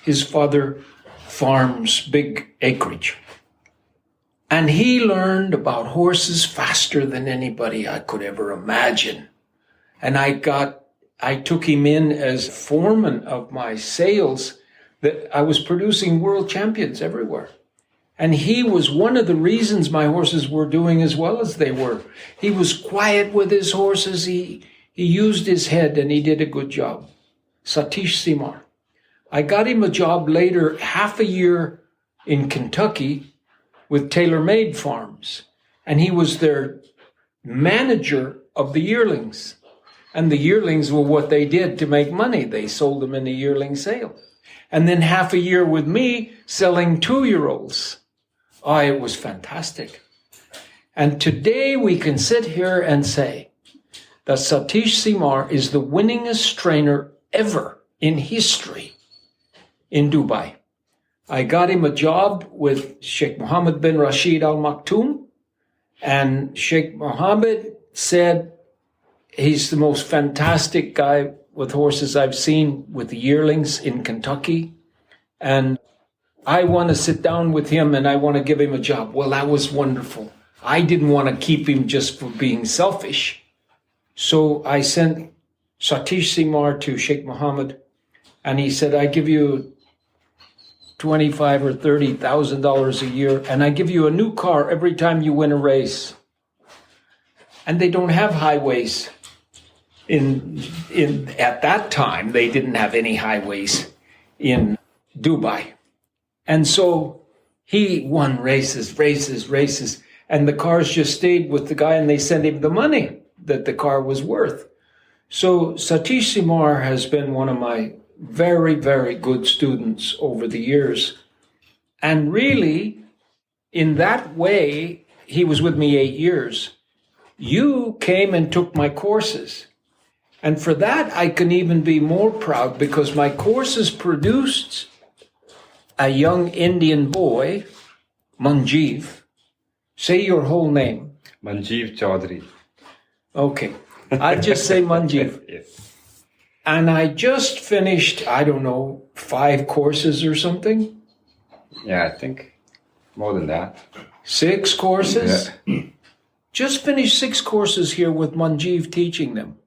His father farms big acreage. And he learned about horses faster than anybody I could ever imagine. And I took him in as foreman of my sales, that I was producing world champions everywhere. And he was one of the reasons my horses were doing as well as they were. He was quiet with his horses. He used his head and he did a good job. Satish Simar. I got him a job later, half a year in Kentucky with TaylorMade Farms. And he was their manager of the yearlings. And the yearlings were what they did to make money. They sold them in a yearling sale. And then half a year with me selling 2-year-olds. Oh, it was fantastic. And today we can sit here and say that Satish Simar is the winningest trainer ever in history in Dubai. I got him a job with Sheikh Mohammed bin Rashid Al Maktoum, and Sheikh Mohammed said he's the most fantastic guy with horses I've seen with the yearlings in Kentucky, and I want to sit down with him and I want to give him a job. Well, that was wonderful. I didn't want to keep him just for being selfish. So I sent Satish Simar to Sheikh Mohammed, and he said, I give you $25,000 or $30,000 a year, and I give you a new car every time you win a race. And they don't have highways. At that time, they didn't have any highways in Dubai. And so he won races, and the cars just stayed with the guy and they sent him the money that the car was worth. So Satish Simar has been one of my very, very good students over the years. And really, in that way, he was with me 8 years. You came and took my courses. And for that, I can even be more proud because my courses produced a young Indian boy, Manjeev. Say your whole name. Manjeev Chaudhary. Okay. I'll just say Manjeev. Yes. And I just finished, 5 courses or something. Yeah, I think more than that. 6 courses? Yeah. Just finished 6 courses here with Manjeev teaching them.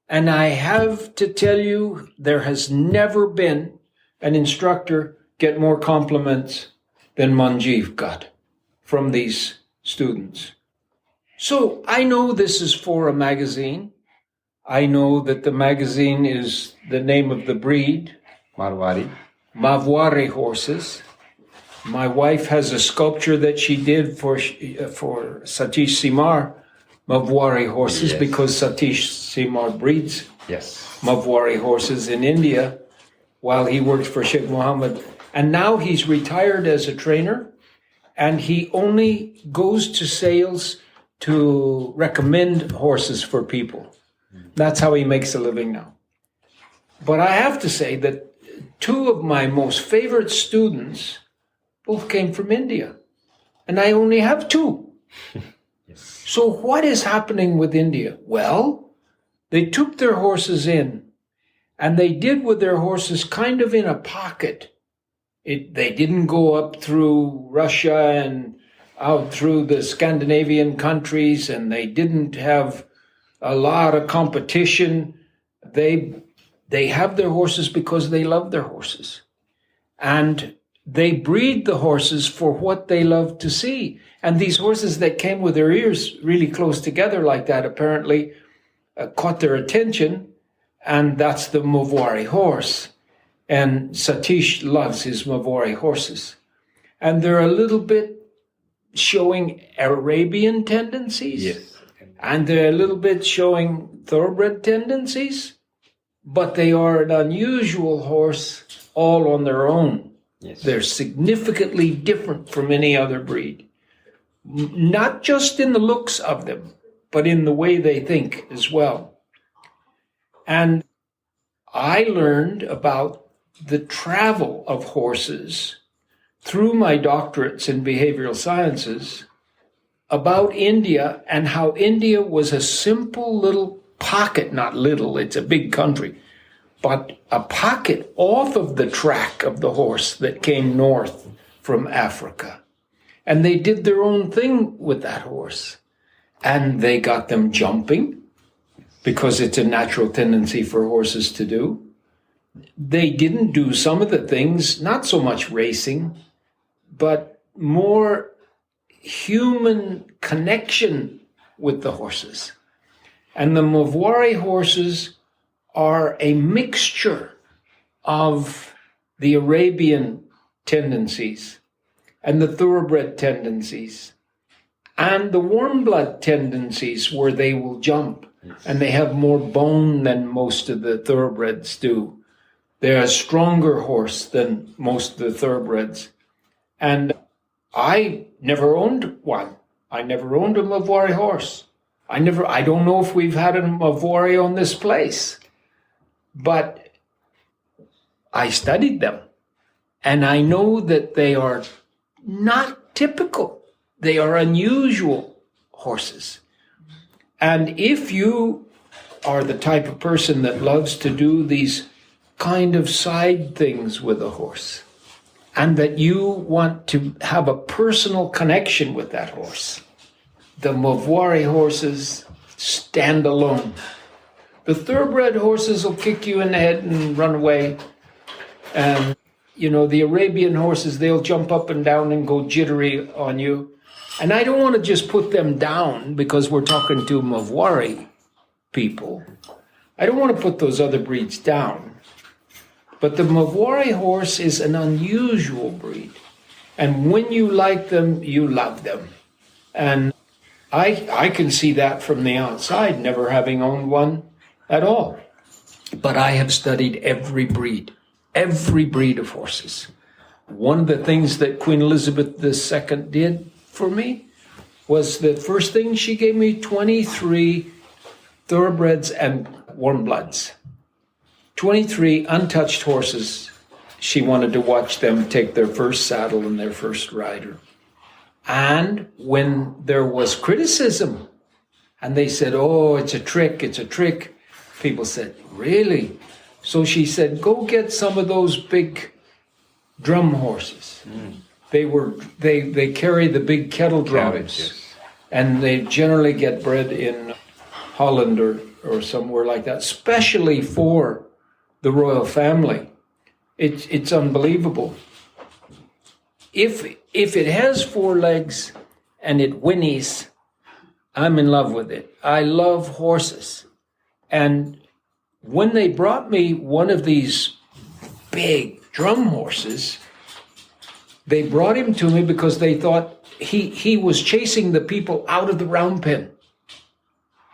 And I have to tell you, there has never been an instructor get more compliments than Manjeev got from these students. So I know this is for a magazine. I know that the magazine is the name of the breed. Marwari. Marwari horses. My wife has a sculpture that she did for Satish Simar, Marwari horses, Yes. because Satish Simar breeds Yes. Marwari horses in India while he worked for Sheikh Mohammed. And now he's retired as a trainer, and he only goes to sales to recommend horses for people. That's how he makes a living now. But I have to say that 2 of my most favorite students both came from India. And I only have 2. So what is happening with India? Well, they took their horses in, and they did with their horses kind of in a pocket. They didn't go up through Russia and out through the Scandinavian countries, and they didn't have a lot of competition. They have their horses because they love their horses. And they breed the horses for what they love to see. And these horses that came with their ears really close together like that apparently caught their attention. And that's the Marwari horse. And Satish loves his Marwari horses. And they're a little bit showing Arabian tendencies. Yes. And they're a little bit showing thoroughbred tendencies. But they are an unusual horse all on their own. Yes. They're significantly different from any other breed. Not just in the looks of them, but in the way they think as well. And I learned about the travel of horses through my doctorates in behavioral sciences about India and how India was a simple little pocket, not little, it's a big country, but a pocket off of the track of the horse that came north from Africa. And they did their own thing with that horse. And they got them jumping, because it's a natural tendency for horses to do. They didn't do some of the things, not so much racing, but more human connection with the horses. And the Marwari horses are a mixture of the Arabian tendencies and the thoroughbred tendencies and the warm blood tendencies where they will jump. And they have more bone than most of the thoroughbreds do. They're a stronger horse than most of the thoroughbreds. And I never owned one. I never owned a Marwari horse. I don't know if we've had a Marwari on this place, but I studied them. And I know that they are not typical. They are unusual horses. And if you are the type of person that loves to do these kind of side things with a horse, and that you want to have a personal connection with that horse, the Marwari horses stand alone. The thoroughbred horses will kick you in the head and run away. And, the Arabian horses, they'll jump up and down and go jittery on you. And I don't want to just put them down because we're talking to Marwari people. I don't want to put those other breeds down. But the Marwari horse is an unusual breed. And when you like them, you love them. And I can see that from the outside, never having owned one at all. But I have studied every breed of horses. One of the things that Queen Elizabeth II did for me was the first thing she gave me 23 thoroughbreds and warm bloods. 23 untouched horses. She wanted to watch them take their first saddle and their first rider. And when there was criticism, and they said, oh, it's a trick, people said, really? So she said, go get some of those big drum horses. They carry the big kettle drums. Yes. And they generally get bred in Holland or somewhere like that, especially for the royal family. It's unbelievable. If it has 4 legs and it whinnies, I'm in love with it. I love horses. And when they brought me one of these big drum horses, they brought him to me because they thought he was chasing the people out of the round pen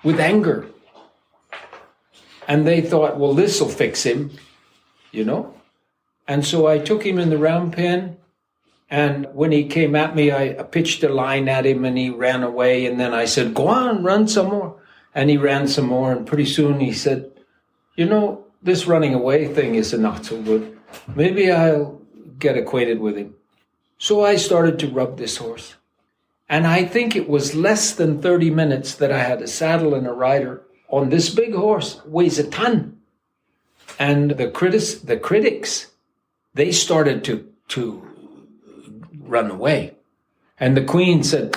with anger. And they thought, well, this'll fix him, And so I took him in the round pen, and when he came at me, I pitched a line at him and he ran away. And then I said, go on, run some more. And he ran some more, and pretty soon he said, this running away thing is not so good. Maybe I'll get acquainted with him. So I started to rub this horse. And I think it was less than 30 minutes that I had a saddle and a rider on this big horse, weighs a ton. And the critics, they started to run away. And the queen said,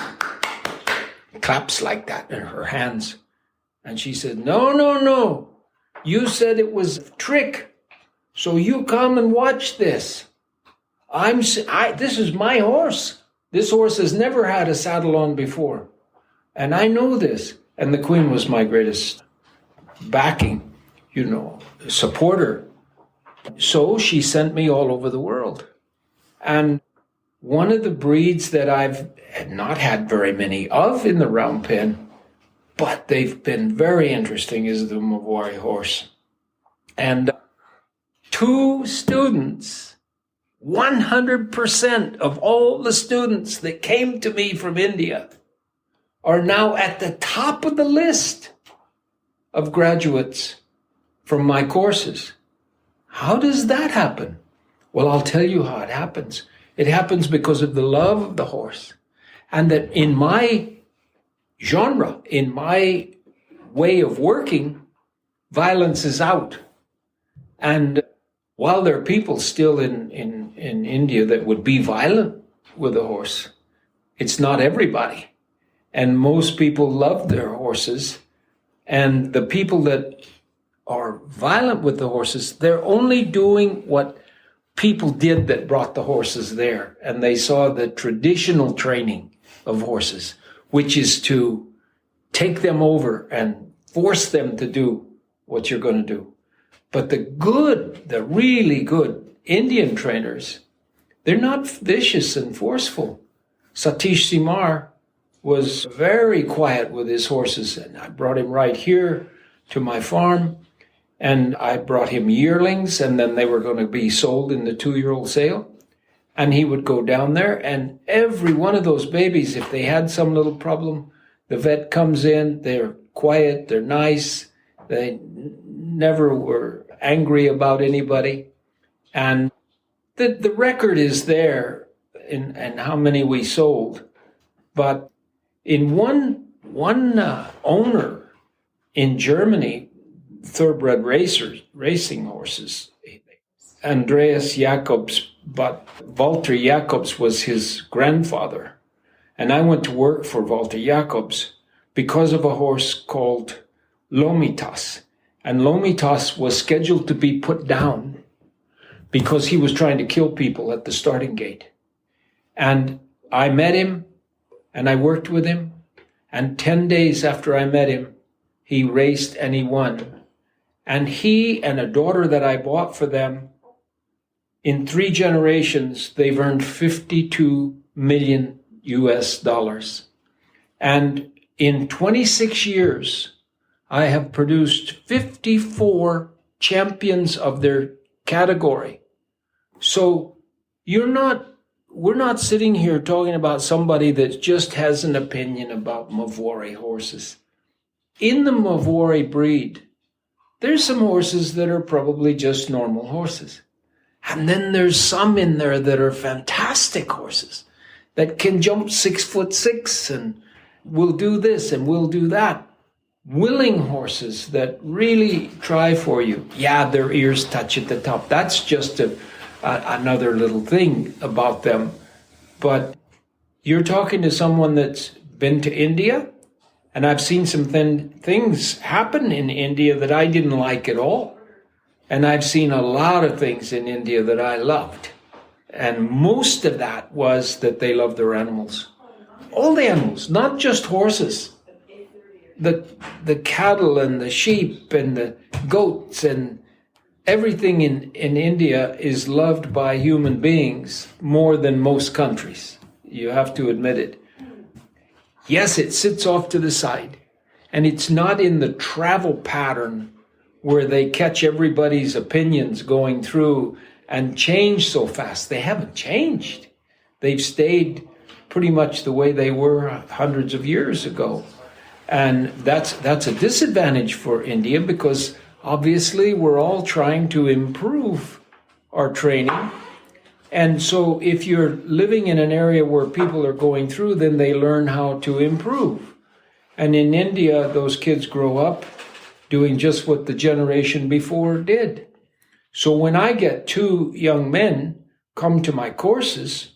claps like that in her hands. And she said, no. You said it was a trick. So you come and watch this. This is my horse. This horse has never had a saddle on before. And I know this. And the queen was my greatest backing, supporter. So she sent me all over the world. And one of the breeds that I've not had very many of in the round pen, but they've been very interesting, is the Marwari horse. And 2 students, 100% of all the students that came to me from India are now at the top of the list of graduates from my courses. How does that happen? Well, I'll tell you how it happens. It happens because of the love of the horse. And that in my genre, in my way of working, violence is out. And while there are people still in India that would be violent with a horse, it's not everybody. And most people love their horses. And the people that are violent with the horses, they're only doing what people did that brought the horses there. And they saw the traditional training of horses, which is to take them over and force them to do what you're going to do. But the really good Indian trainers, they're not vicious and forceful. Satish Simar was very quiet with his horses, and I brought him right here to my farm, and I brought him yearlings, and then they were going to be sold in the 2-year-old sale. And he would go down there, and every one of those babies, if they had some little problem, the vet comes in, they're quiet, they're nice, they never were angry about anybody. And the record is there in how many we sold. But in one owner in Germany, thoroughbred racing horses, Andreas Jacobs, but Walter Jacobs was his grandfather. And I went to work for Walter Jacobs because of a horse called Lomitas. And Lomitas was scheduled to be put down because he was trying to kill people at the starting gate. And I met him and I worked with him. And 10 days after I met him, he raced and he won. And he and a daughter that I bought for them, in 3 generations, they've earned $52 million. And in 26 years, I have produced 54 champions of their category. So we're not sitting here talking about somebody that just has an opinion about Marwari horses. In the Marwari breed, there's some horses that are probably just normal horses. And then there's some in there that are fantastic horses that can jump 6'6" and will do this and will do that. Willing horses that really try for you. Yeah, their ears touch at the top. That's just another little thing about them. But you're talking to someone that's been to India, and I've seen some things happen in India that I didn't like at all. And I've seen a lot of things in India that I loved. And most of that was that they love their animals. All the animals, not just horses. The cattle and the sheep and the goats and everything in India is loved by human beings more than most countries. You have to admit it. Yes, it sits off to the side. And it's not in the travel pattern where they catch everybody's opinions going through and change so fast. They haven't changed. They've stayed pretty much the way they were hundreds of years ago. And that's a disadvantage for India because obviously we're all trying to improve our training. And so if you're living in an area where people are going through, then they learn how to improve. And in India, those kids grow up doing just what the generation before did. So when I get two young men come to my courses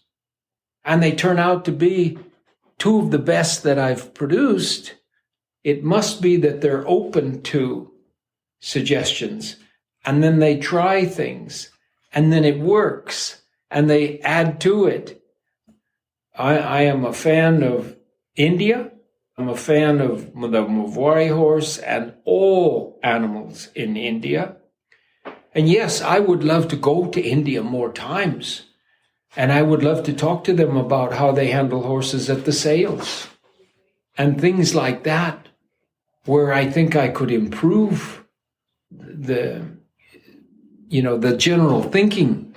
and they turn out to be two of the best that I've produced, it must be that they're open to suggestions, and then they try things, and then it works, and they add to it. I am a fan of India. I'm a fan of the Marwari horse and all animals in India. And yes, I would love to go to India more times. And I would love to talk to them about how they handle horses at the sales and things like that, where I think I could improve the general thinking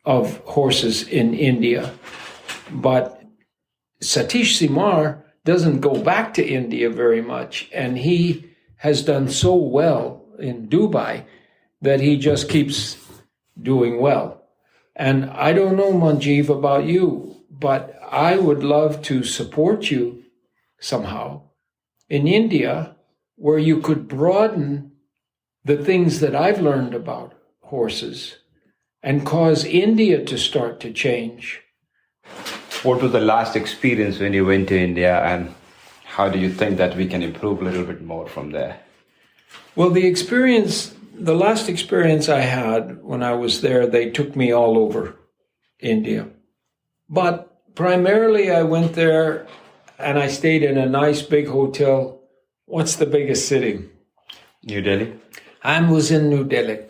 of horses in India. But Satish Simar doesn't go back to India very much, and he has done so well in Dubai that he just keeps doing well. And I don't know, Manjeev, about you, but I would love to support you somehow in India, where you could broaden the things that I've learned about horses and cause India to start to change. What was the last experience when you went to India, and how do you think that we can improve a little bit more from there? Well, the last experience I had when I was there, they took me all over India. But primarily I went there and I stayed in a nice big hotel. What's the biggest city? New Delhi? I was in New Delhi,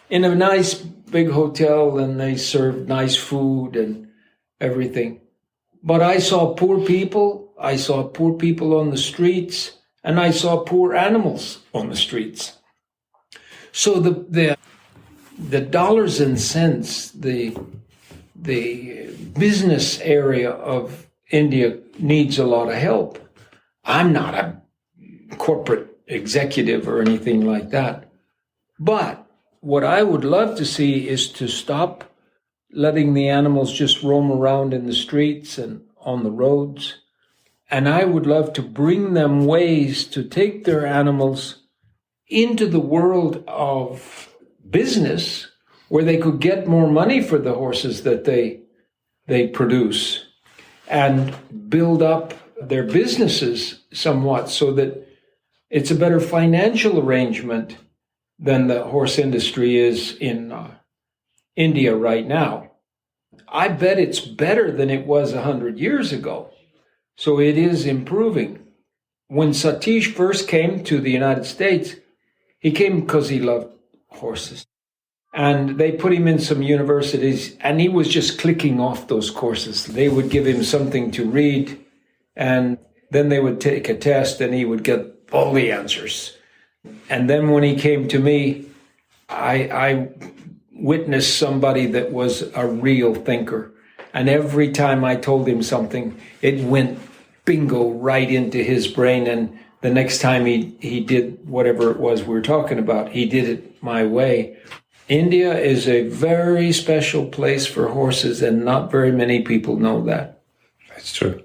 in a nice big hotel, and they served nice food and everything. But I saw poor people. I saw poor people on the streets, and I saw poor animals on the streets. So the dollars and cents, the business area of India needs a lot of help. I'm not a corporate executive or anything like that. But what I would love to see is to stop letting the animals just roam around in the streets and on the roads. And I would love to bring them ways to take their animals into the world of business, where they could get more money for the horses that they produce and build up their businesses somewhat, so that it's a better financial arrangement than the horse industry is in India right now. I bet it's better than it was 100 years ago. So it is improving. When Satish first came to the United States, he came because he loved horses. And they put him in some universities, and he was just clicking off those courses. They would give him something to read, and then they would take a test, and he would get all the answers. And then when he came to me, I witnessed somebody that was a real thinker. And every time I told him something, it went bingo right into his brain. And the next time he did whatever it was we were talking about, he did it my way. India is a very special place for horses, and not very many people know that. That's true.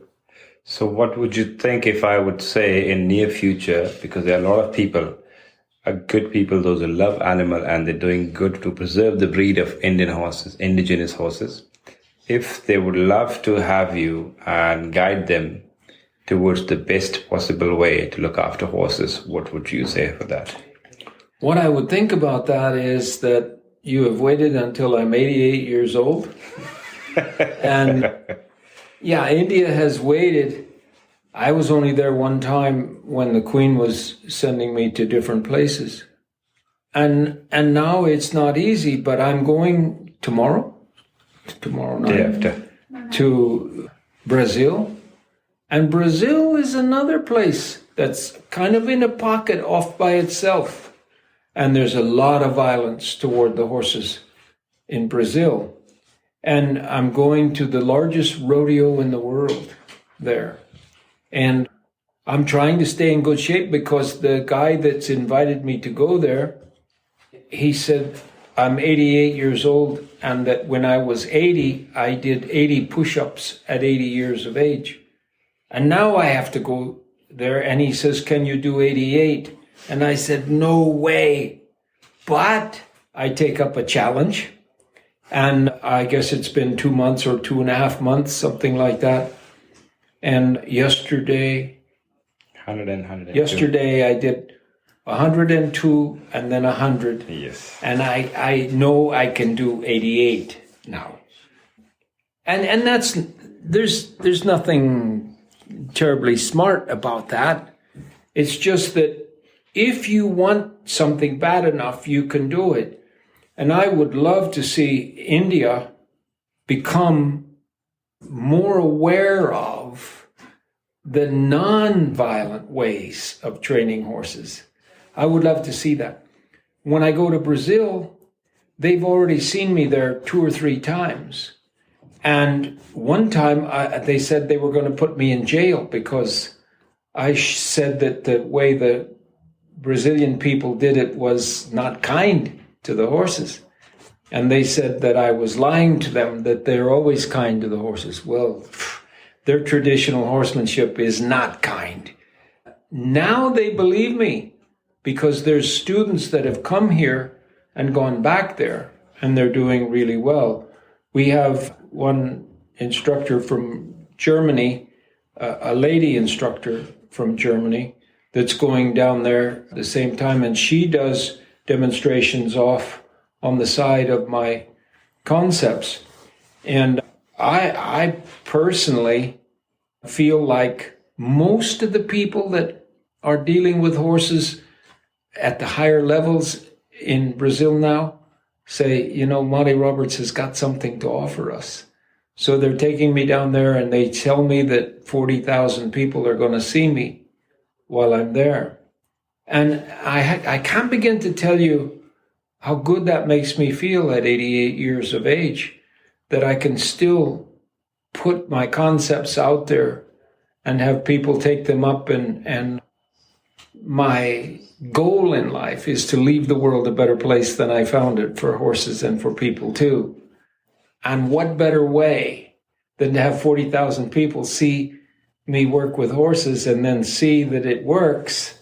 So what would you think if I would say in near future, because there are a lot of people, good people, those who love animal, and they're doing good to preserve the breed of Indian horses, indigenous horses, if they would love to have you and guide them towards the best possible way to look after horses, what would you say for that? What I would think about that is that you have waited until I'm 88 years old. And yeah, India has waited. I was only there one time when the Queen was sending me to different places. And now it's not easy, but I'm going tomorrow night, day after, to Brazil. And Brazil is another place that's kind of in a pocket off by itself. And there's a lot of violence toward the horses in Brazil. And I'm going to the largest rodeo in the world there. And I'm trying to stay in good shape, because the guy that's invited me to go there, he said, I'm 88 years old, and that when I was 80, I did 80 push-ups at 80 years of age. And now I have to go there, and he says, can you do 88? And I said, no way. But I take up a challenge, and I guess it's been 2 months or 2.5 months, something like that. And yesterday, 102. Yesterday I did 102 and then 100. Yes. And I know I can do 88 now. And that's, there's nothing terribly smart about that. It's just that if you want something bad enough, you can do it. And I would love to see India become more aware of the non-violent ways of training horses. I would love to see that. When I go to Brazil, they've already seen me there 2 or 3 times. And one time they said they were going to put me in jail because I said that the way the Brazilian people did it was not kind to the horses. And they said that I was lying to them, that they're always kind to the horses. Well, their traditional horsemanship is not kind. Now they believe me because there's students that have come here and gone back there, and they're doing really well. We have one instructor from Germany, a lady instructor from Germany, that's going down there at the same time, and she does demonstrations off on the side of my concepts. And I personally feel like most of the people that are dealing with horses at the higher levels in Brazil now say, you know, Monty Roberts has got something to offer us. So they're taking me down there and they tell me that 40,000 people are going to see me while I'm there. And I can't begin to tell you how good that makes me feel at 88 years of age, that I can still put my concepts out there and have people take them up. And my goal in life is to leave the world a better place than I found it, for horses and for people too. And what better way than to have 40,000 people see me work with horses and then see that it works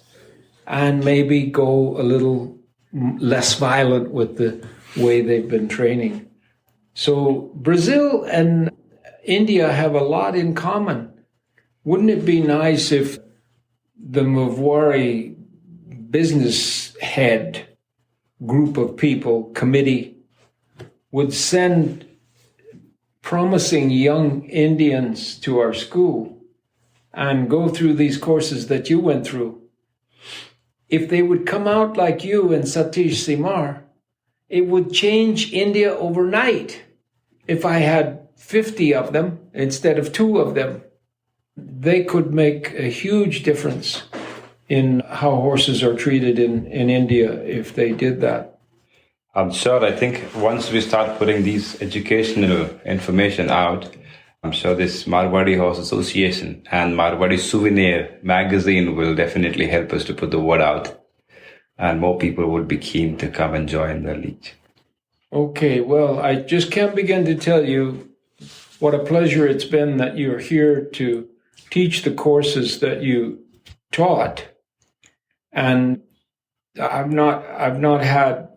and maybe go a little less violent with the way they've been training. So Brazil and India have a lot in common. Wouldn't it be nice if the Marwari business head group of people, committee, would send promising young Indians to our school and go through these courses that you went through? If they would come out like you and Satish Simar, it would change India overnight. If I had 50 of them instead of 2 of them, they could make a huge difference in how horses are treated in India if they did that. I'm sure, I think once we start putting these educational information out, I'm sure this Marwari Horse Association and Marwari Souvenir magazine will definitely help us to put the word out, and more people would be keen to come and join the league. Okay, well, I just can't begin to tell you what a pleasure it's been that you're here to teach the courses that you taught. And I've not had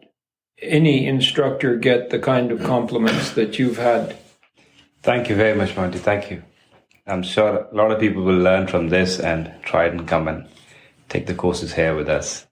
any instructor get the kind of compliments that you've had. Thank you very much, Monty. Thank you. I'm sure a lot of people will learn from this and try and come and take the courses here with us.